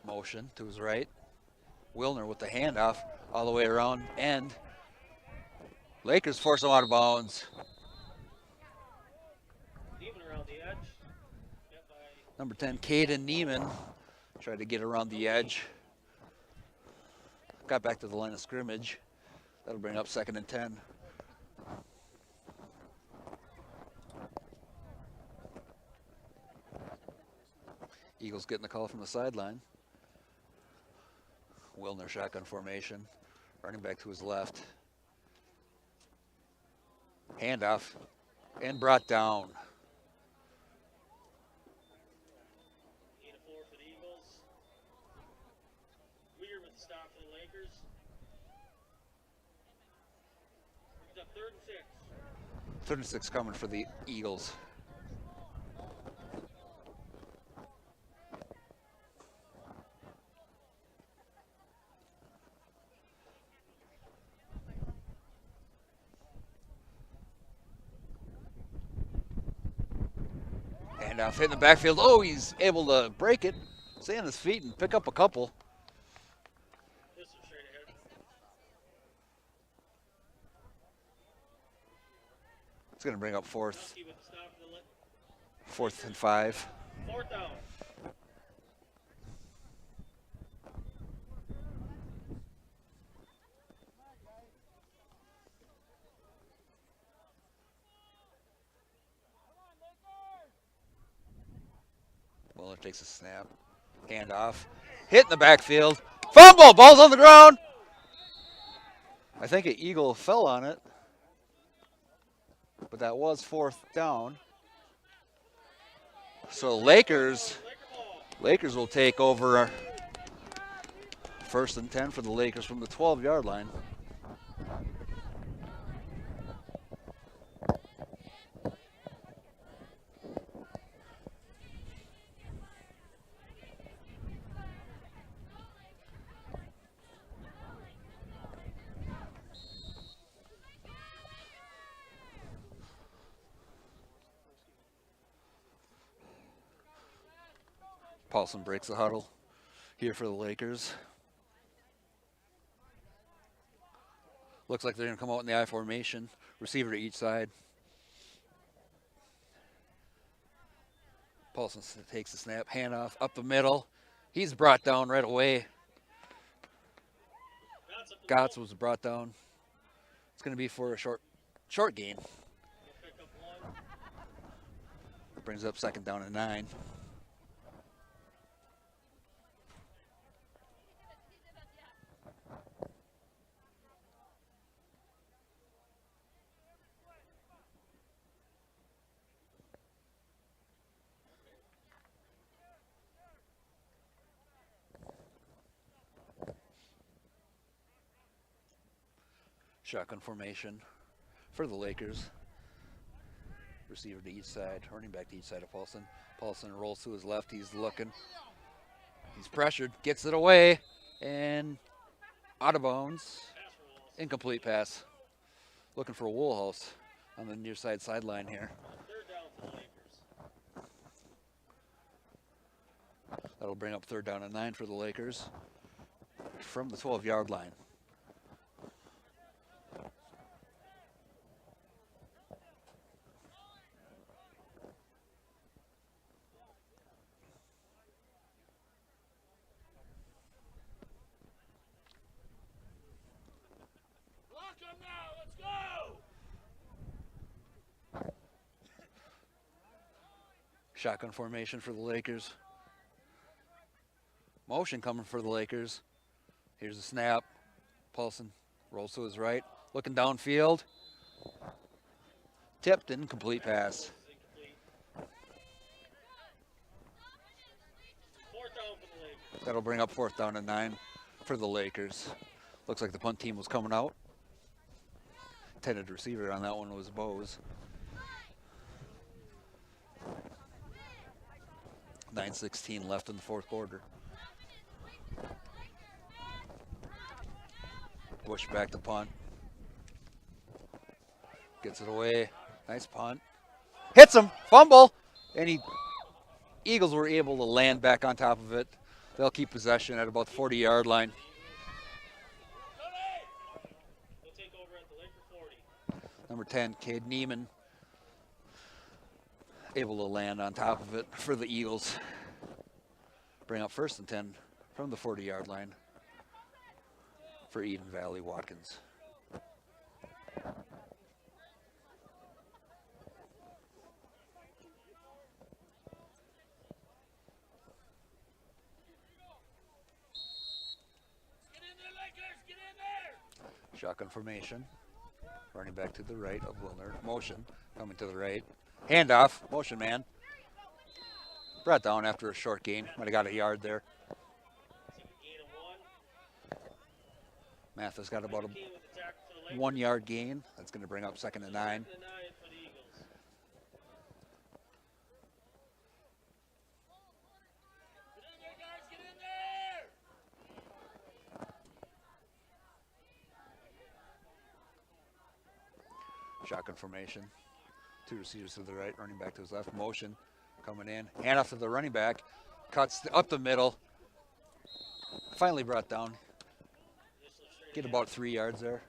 Motion to his right. Wilner with the handoff all the way around end. Lakers force him out of bounds. Number 10, Caden Neiman tried to get around the edge. Got back to the line of scrimmage. That'll bring up second and 10. Eagles getting the call from the sideline. Wilner shotgun formation. Running back to his left. Handoff. And brought down. Gain of 4 for the Eagles. Weir with the stop for the Lakers. Brings up 3rd and 6. 3rd and 6 coming for the Eagles. Handoff hitting the backfield. Oh, he's able to break it, stay on his feet, and pick up a couple. This one straight ahead. It's going to bring up 4th. Husky with the stop for the 4th and 5. 4th down. Mueller takes a snap. Handoff. Hit in the backfield. Fumble! Ball's on the ground. I think an Eagle fell on it. But that was 4th down. So Lakers will take over 1st and 10 for the Lakers from the 12-yard line. Paulson breaks the huddle here for the Lakers. Looks like they're going to come out in the I formation. Receiver to each side. Paulson takes the snap. Handoff up the middle. He's brought down right away. Gotts was brought down. It's going to be for a short gain. Brings up 2nd down and 9. Shotgun formation for the Lakers. Receiver to each side, running back to each side of Paulson. Paulson rolls to his left. He's looking. He's pressured, gets it away, and out of bounds. Incomplete pass. Looking for a Woolhouse on the near side sideline here. 3rd down for the Lakers. That'll bring up 3rd down and 9 for the Lakers from the 12-yard line. Shotgun formation for the Lakers. Motion coming for the Lakers. Here's the snap. Paulson rolls to his right. Looking downfield. Tipped, incomplete pass. 4th down for the Lakers. That'll bring up 4th down and 9 for the Lakers. Looks like the punt team was coming out. Intended receiver on that one was Bose. 9:16 left in the 4th quarter. Bush back to punt. Gets it away. Nice punt. Hits him. Fumble. And Eagles were able to land back on top of it. They'll keep possession at about the 40-yard line. They'll take over at the Laker 40. Number 10, Cade Neiman, able to land on top of it for the Eagles. Bring up 1st and 10 from the 40-yard line for Eden Valley Watkins. Shotgun formation. Running back to the right of Wilner. Motion. Coming to the right. Handoff. Motion man. Brought down after a short gain. Might have got a yard there. Mathis got about a 1 yard gain. That's going to bring up 2nd and 9. Shotgun formation. 2 receivers to the right, running back to his left. Motion coming in. Hand off to the running back. Cuts up the middle. Finally brought down. Get about 3 yards there.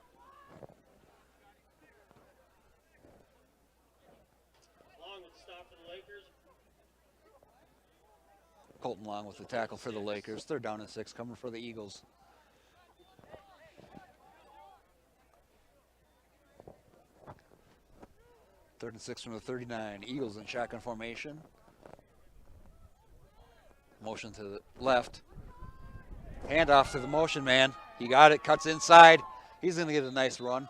Long with the stop for the Lakers. Colton Long with the tackle for the Lakers. 3rd down and 6 coming for the Eagles. Third and 6 from the 39. Eagles in shotgun formation. Motion to the left. Handoff to the motion man. He got it, cuts inside. He's going to get a nice run.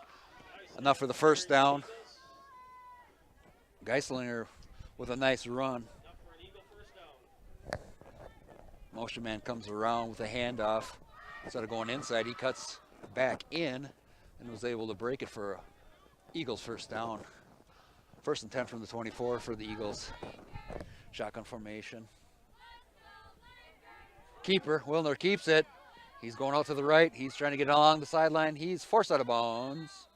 Enough for the 1st down. Geislinger with a nice run. Motion man comes around with a handoff. Instead of going inside, he cuts back in and was able to break it for Eagles 1st down. 1st and 10 from the 24 for the Eagles. Shotgun formation. Keeper, Wilner keeps it. He's going out to the right. He's trying to get along the sideline. He's forced out of bounds.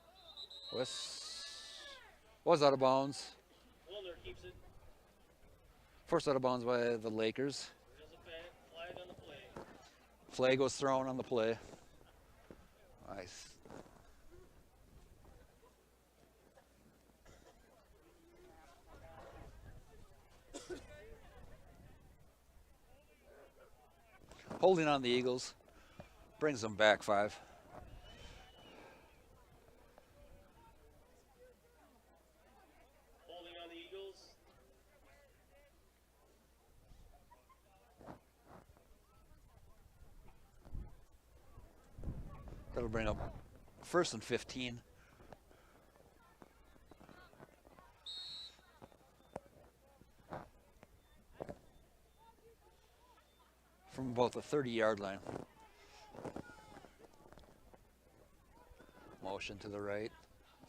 Was out of bounds. Wilner keeps it. Forced out of bounds by the Lakers. There's a flag on the play. Flag was thrown on the play. Nice. Holding on the Eagles. Brings them back 5. Holding on the Eagles. That'll bring up 1st and 15. From about the 30-yard line. Motion to the right.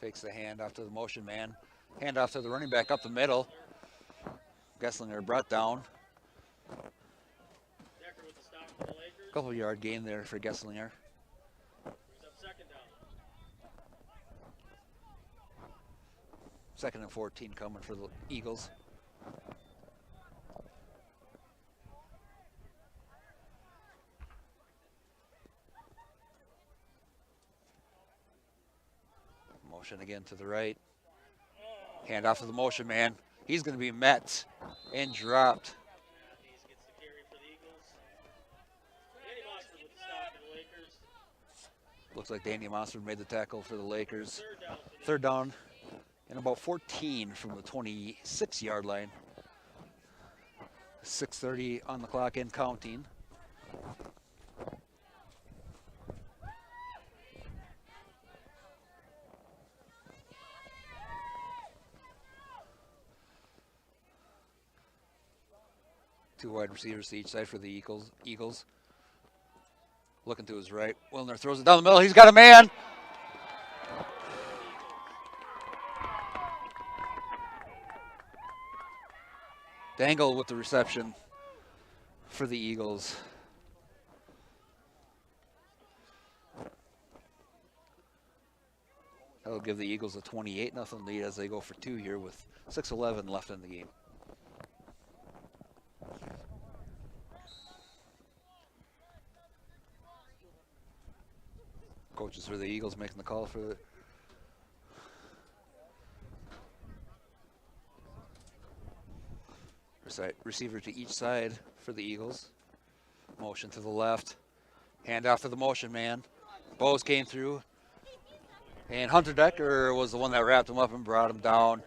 Fakes the handoff to the motion man. Handoff to the running back up the middle. Gesslinger brought down. Decker with the stop for the Lakers. Couple yard gain there for Gesslinger. Brings up 2nd down. 2nd and 14 coming for the Eagles. Motion again to the right. Hand off to the motion man. He's going to be met and dropped. Matthews gets the carry for the Eagles. Danny Mossford with the stop for the Lakers. Looks like Danny Mossford made the tackle for the Lakers. 3rd down for the 3rd down and about 14 from the 26-yard line. 6:30 on the clock and counting. Two wide receivers to each side for the Eagles. Looking to his right. Wilner throws it down the middle. He's got a man. Dangle with the reception for the Eagles. That'll give the Eagles a 28-0 lead as they go for 2 here with 6:11 left in the game. Coaches for the Eagles making the call for the receiver to each side for the Eagles. Motion to the left. Hand off to the motion man. Bose came through. And Hunter Decker was the one that wrapped him up and brought him down.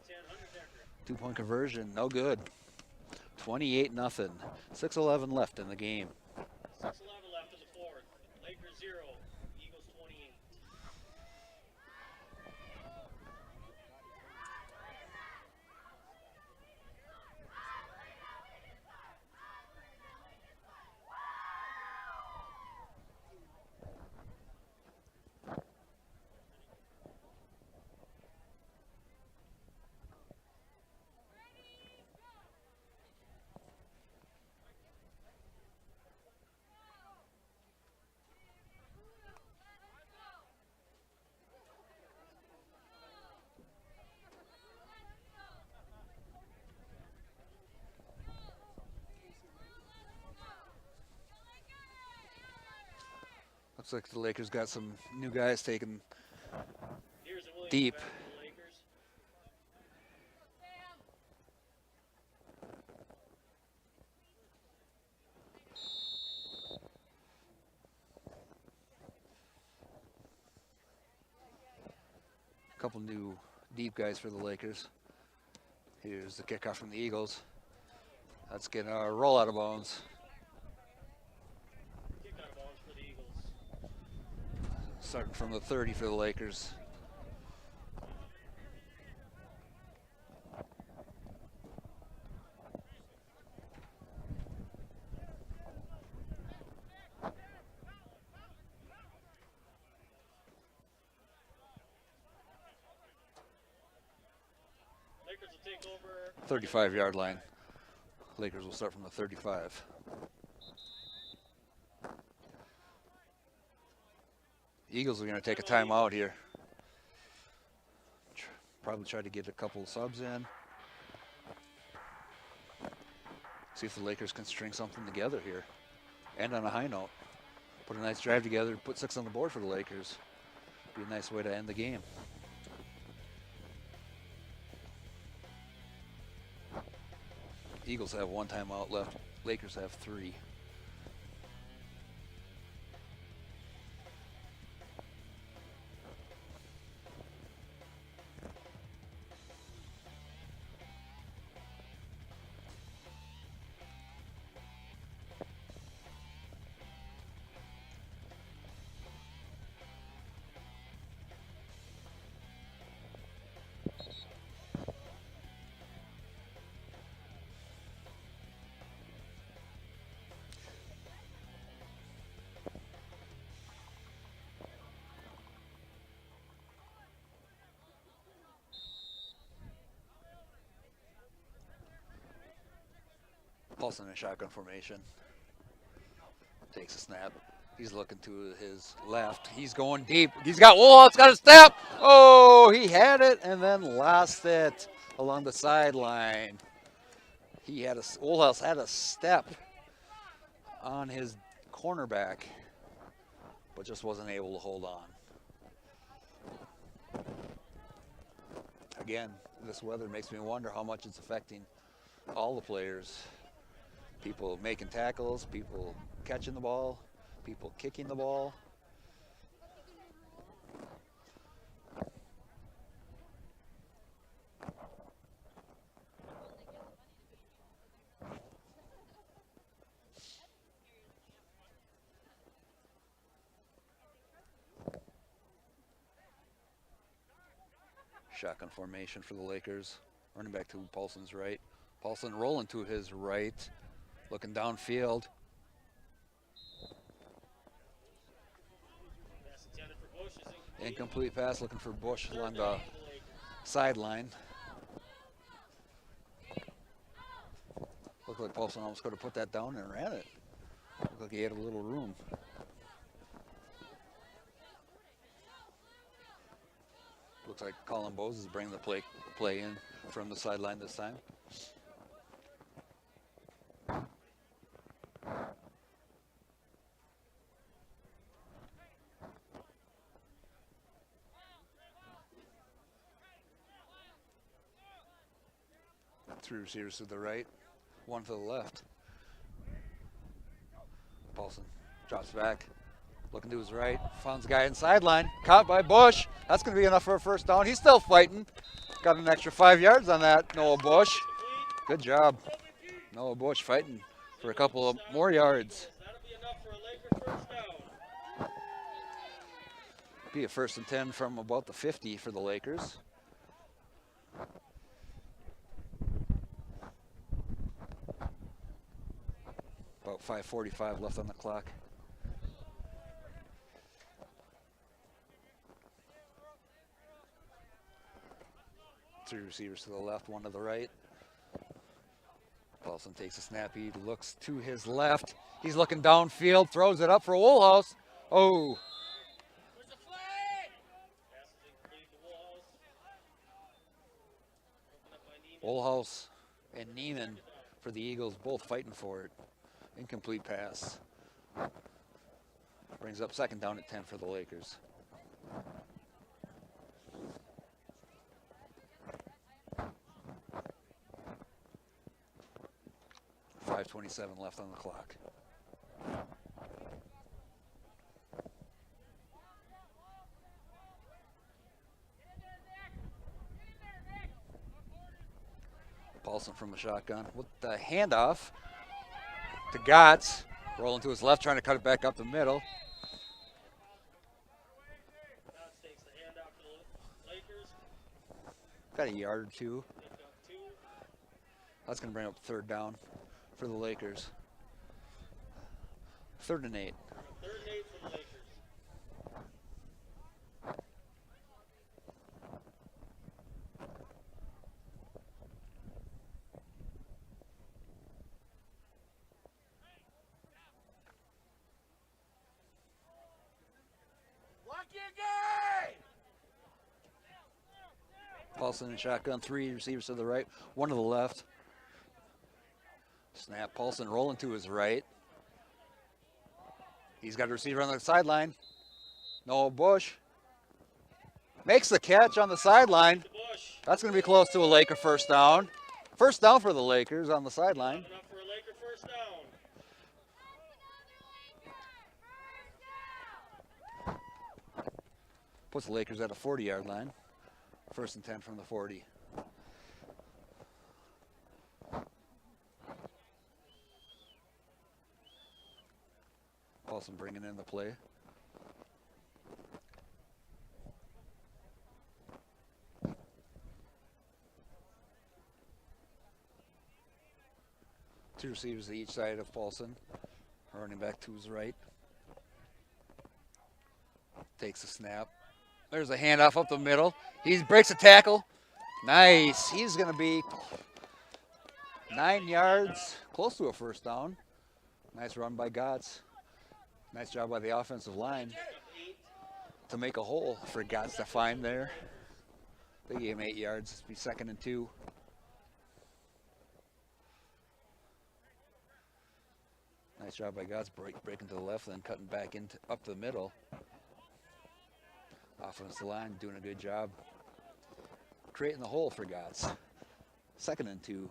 2-point conversion, no good. 28-0. 6:11 left in the game. 6:11 left in the 4th. Lakers 0, Eagles 28. Looks like the Lakers got some new guys taking Here's a Williams deep. back for the Lakers. A couple new deep guys for the Lakers. Here's the kickoff from the Eagles. That's getting a roll out of bounds. Kick out of bounds for the Eagles. Starting from the 30 for the Lakers. Lakers will take over. 35-yard line. Lakers will start from the 35. Eagles are going to take a timeout here. Probably try to get a couple of subs in. See if the Lakers can string something together here. And on a high note. Put a nice drive together, put 6 on the board for the Lakers. Be a nice way to end the game. Eagles have 1 timeout left. Lakers have 3. Paulson in shotgun formation. Takes a snap. He's looking to his left. He's going deep. He's got Woolhouse, got a step. Oh, he had it and then lost it along the sideline. Woolhouse had a step on his cornerback, but just wasn't able to hold on. Again, this weather makes me wonder how much it's affecting all the players. People making tackles, people catching the ball, people kicking the ball. Shotgun formation for the Lakers. Running back to Paulson's right. Paulson rolling to his right. Looking downfield. Pass intended for Bush is incomplete. Incomplete pass looking for Bush Third along down the for the Lakers. sideline. Looked like Paulson almost could have put that down and ran it. Looked like he had a little room. Looks like Colin Bowes is bringing the play in from the sideline this time. Three receivers to the right, 1 to the left. Paulson drops back, looking to his right, finds a guy in sideline, caught by Bush. That's going to be enough for a first down. He's still fighting. Got an extra 5 yards on that, Noah Bush. Good job. Noah Bush fighting for a couple of more yards. That'll be enough for a Laker first down. Be a 1st and 10 from about the 50 for the Lakers. About 5:45 left on the clock. Three receivers to the left, 1 to the right. Paulson takes a snap. He looks to his left. He's looking downfield, throws it up for Woolhouse. Oh, Pass is incomplete to Woolhouse. Woolhouse and Neiman for the Eagles, both fighting for it. Incomplete pass. Brings up second down at 10 for the Lakers. .5:27 left on the clock. Paulson from the shotgun with the handoff to Gotts. Rolling to his left, trying to cut it back up the middle. Takes the handoff to the Lakers. Got a yard or two. That's going to bring up third down for the Lakers. 3rd and 8. 3rd and 8 for the Lakers. Paulson in shotgun, 3 receivers to the right, 1 to the left. Snap, Paulson rolling to his right. He's got a receiver on the sideline. Noah Bush makes the catch on the sideline. That's going to be close to a Laker first down. First down for the Lakers on the sideline. Enough for a Laker first down. Puts the Lakers at a 40-yard line. 1st and 10 from the 40. Paulson bringing in the play. Two receivers to each side of Paulson. Running back to his right. Takes a snap. There's a handoff up the middle. He breaks a tackle. Nice. He's going to be 9 yards, close to a first down. Nice run by Gotts. Nice job by the offensive line to make a hole for Gotts to find there. They gave him 8 yards. It'll be 2nd and 2. Nice job by Gotts breaking to the left, then cutting back into up the middle. Offensive line doing a good job creating the hole for Gotts. 2nd and 2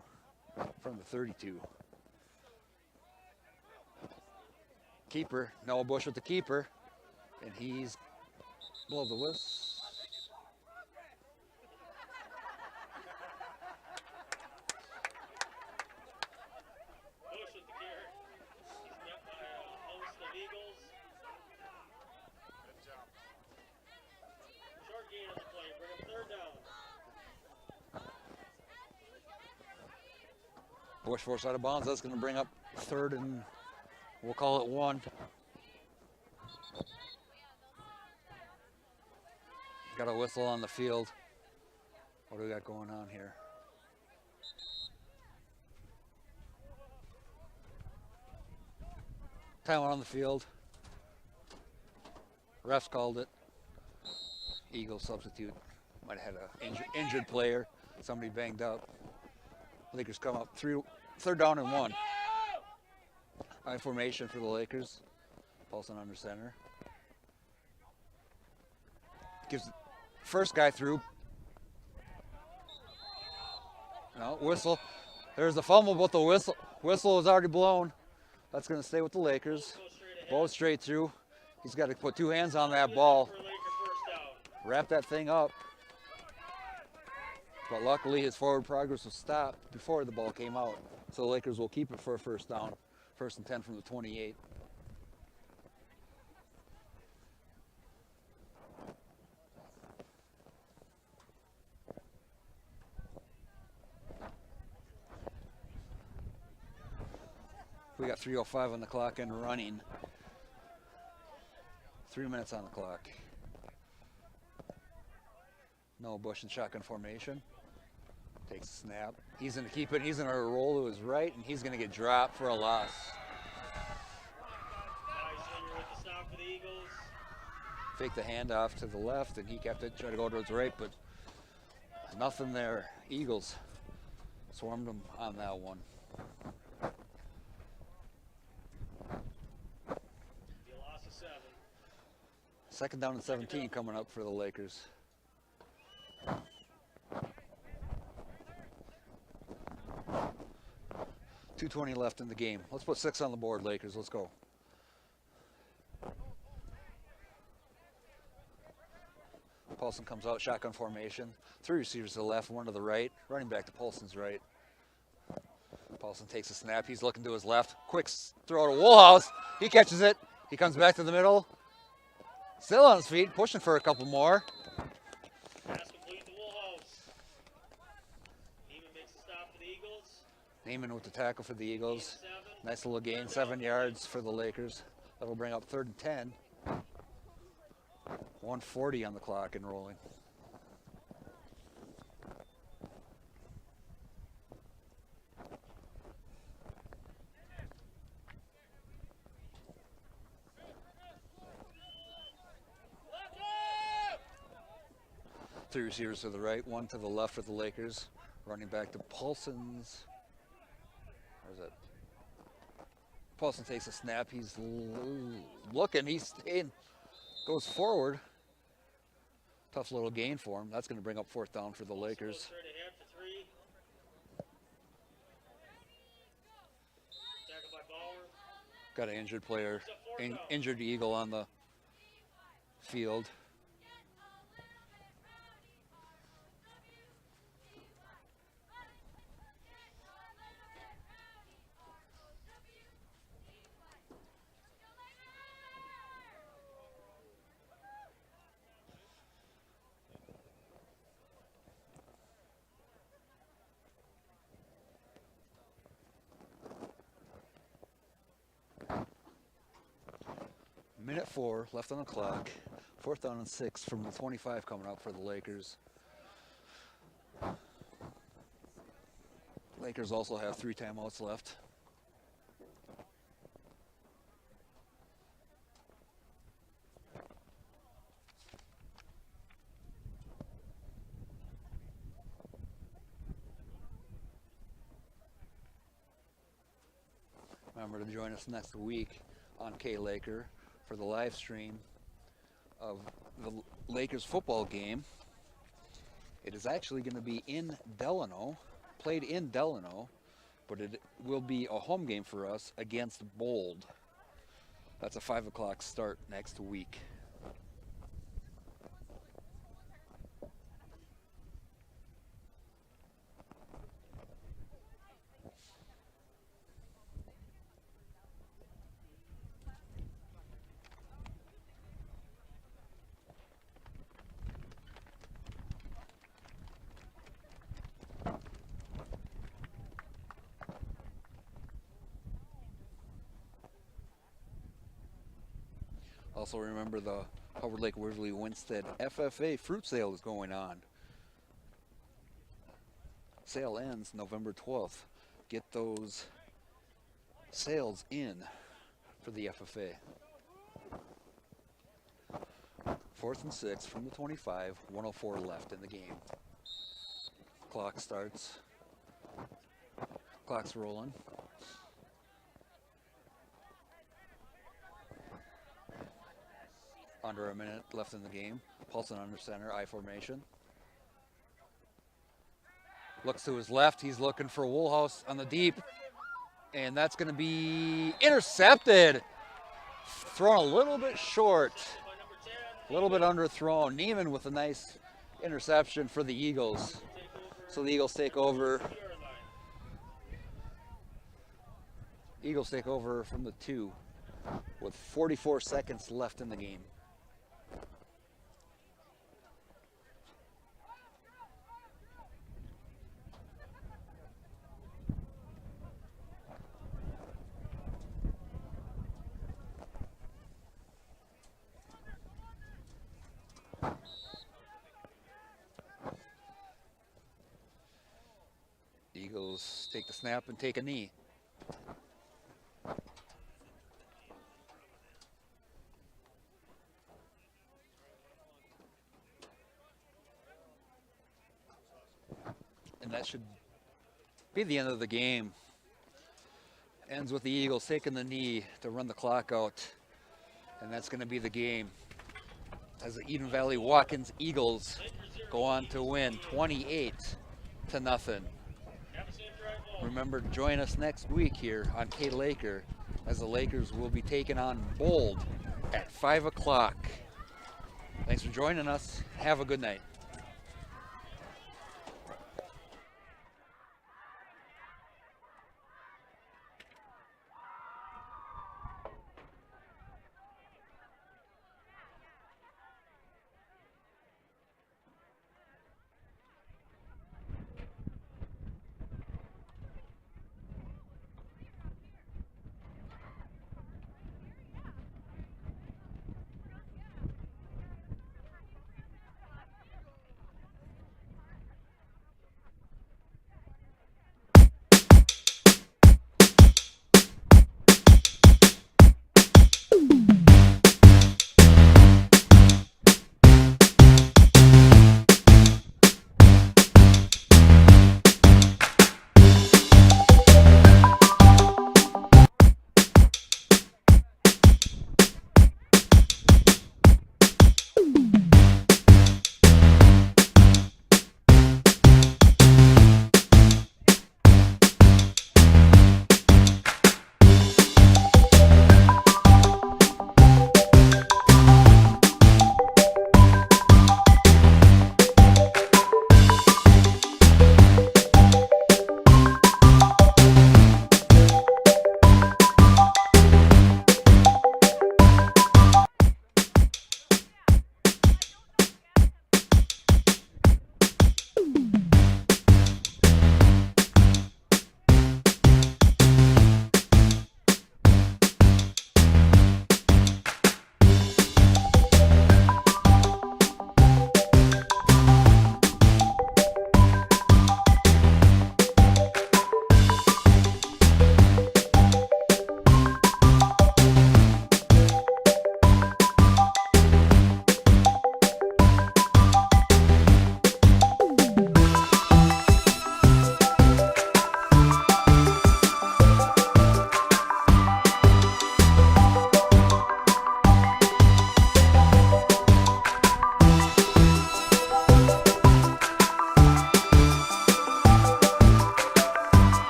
from the 32. Keeper, Noah Bush with the keeper, and he's blow the whistle. Bush with the carry. He's met by a host of Eagles. Good job. Short gain on the play. Bring up 3rd down. Bush forced out of bounds. That's going to bring up 3rd and we'll call it 1. Got a whistle on the field. What do we got going on here? Timeout on the field. Refs called it. Eagles substitute. Might have had an injured player. Somebody banged up. Lakers come up 3rd down and 1. High formation for the Lakers. Paulson under center. Gives the first guy through. No, whistle. There's the fumble, but the whistle is already blown. That's going to stay with the Lakers. Ball straight through. He's got to put 2 hands on that ball. Wrap that thing up. But luckily his forward progress was stopped before the ball came out. So the Lakers will keep it for a first down. 1st and 10 from the 28. We got 3:05 on the clock and running. 3 minutes on the clock. No Bush in shotgun formation. Takes a snap. He's going to keep it. He's going to roll to his right, and he's going to get dropped for a loss. Nice finger with the stop for the Eagles. Fake the handoff to the left, and he kept it, tried to go to his right, but nothing there. Eagles swarmed him on that one. Be a loss of 7. Second down and 17 coming up for the Lakers. .220 left in the game. Let's put 6 on the board, Lakers. Let's go. Paulson comes out, shotgun formation. 3 receivers to the left, 1 to the right. Running back to Paulson's right. Paulson takes a snap. He's looking to his left. Quick throw to Woolhouse. He catches it. He comes back to the middle. Still on his feet, pushing for a couple more. Pass complete to Woolhouse. Neiman makes a stop for the Eagles. Neiman with the tackle for the Eagles. 7. Nice little gain, 7 yards for the Lakers. That'll bring up 3rd and 10. 1:40 on the clock and rolling. Three receivers to the right, 1 to the left for the Lakers. Running back to Paulson's. Where's it? Paulson takes a snap. He's looking. He's staying. Goes forward. Tough little gain for him. That's going to bring up 4th down for the Lakers. Straight ahead for 3. Tackle by Bauer. Got an injured player, injured Eagle on the field. Minute 4 left on the clock. 4th down and 6 from the 25 coming up for the Lakers. Lakers also have 3 timeouts left. Remember to join us next week on K-Laker for the live stream of the Lakers football game. It is actually going to be in Delano, played in Delano, but it will be a home game for us against Bold. That's a 5 o'clock start next week. Also remember the Howard Lake Waverly Winstead FFA fruit sale is going on. Sale ends November 12th. Get those sales in for the FFA. 4th and 6 from the 25, 1:04 left in the game. Clock starts. Clock's rolling. Under a minute left in the game. Paulson under center, I formation. Looks to his left. He's looking for Woolhouse on the deep. And that's going to be intercepted. Thrown a little bit short. A little bit underthrown. Neiman with a nice interception for the Eagles. So the Eagles take over. Eagles take over from the 2 with 44 seconds left in the game. Eagles take the snap and take a knee. And that should be the end of the game. Ends with the Eagles taking the knee to run the clock out. And that's going to be the game. as the Eden Valley Watkins Eagles go on to win 28-0. Remember, join us next week here on K-Laker as the Lakers will be taking on Bold at 5 o'clock. Thanks for joining us. Have a good night.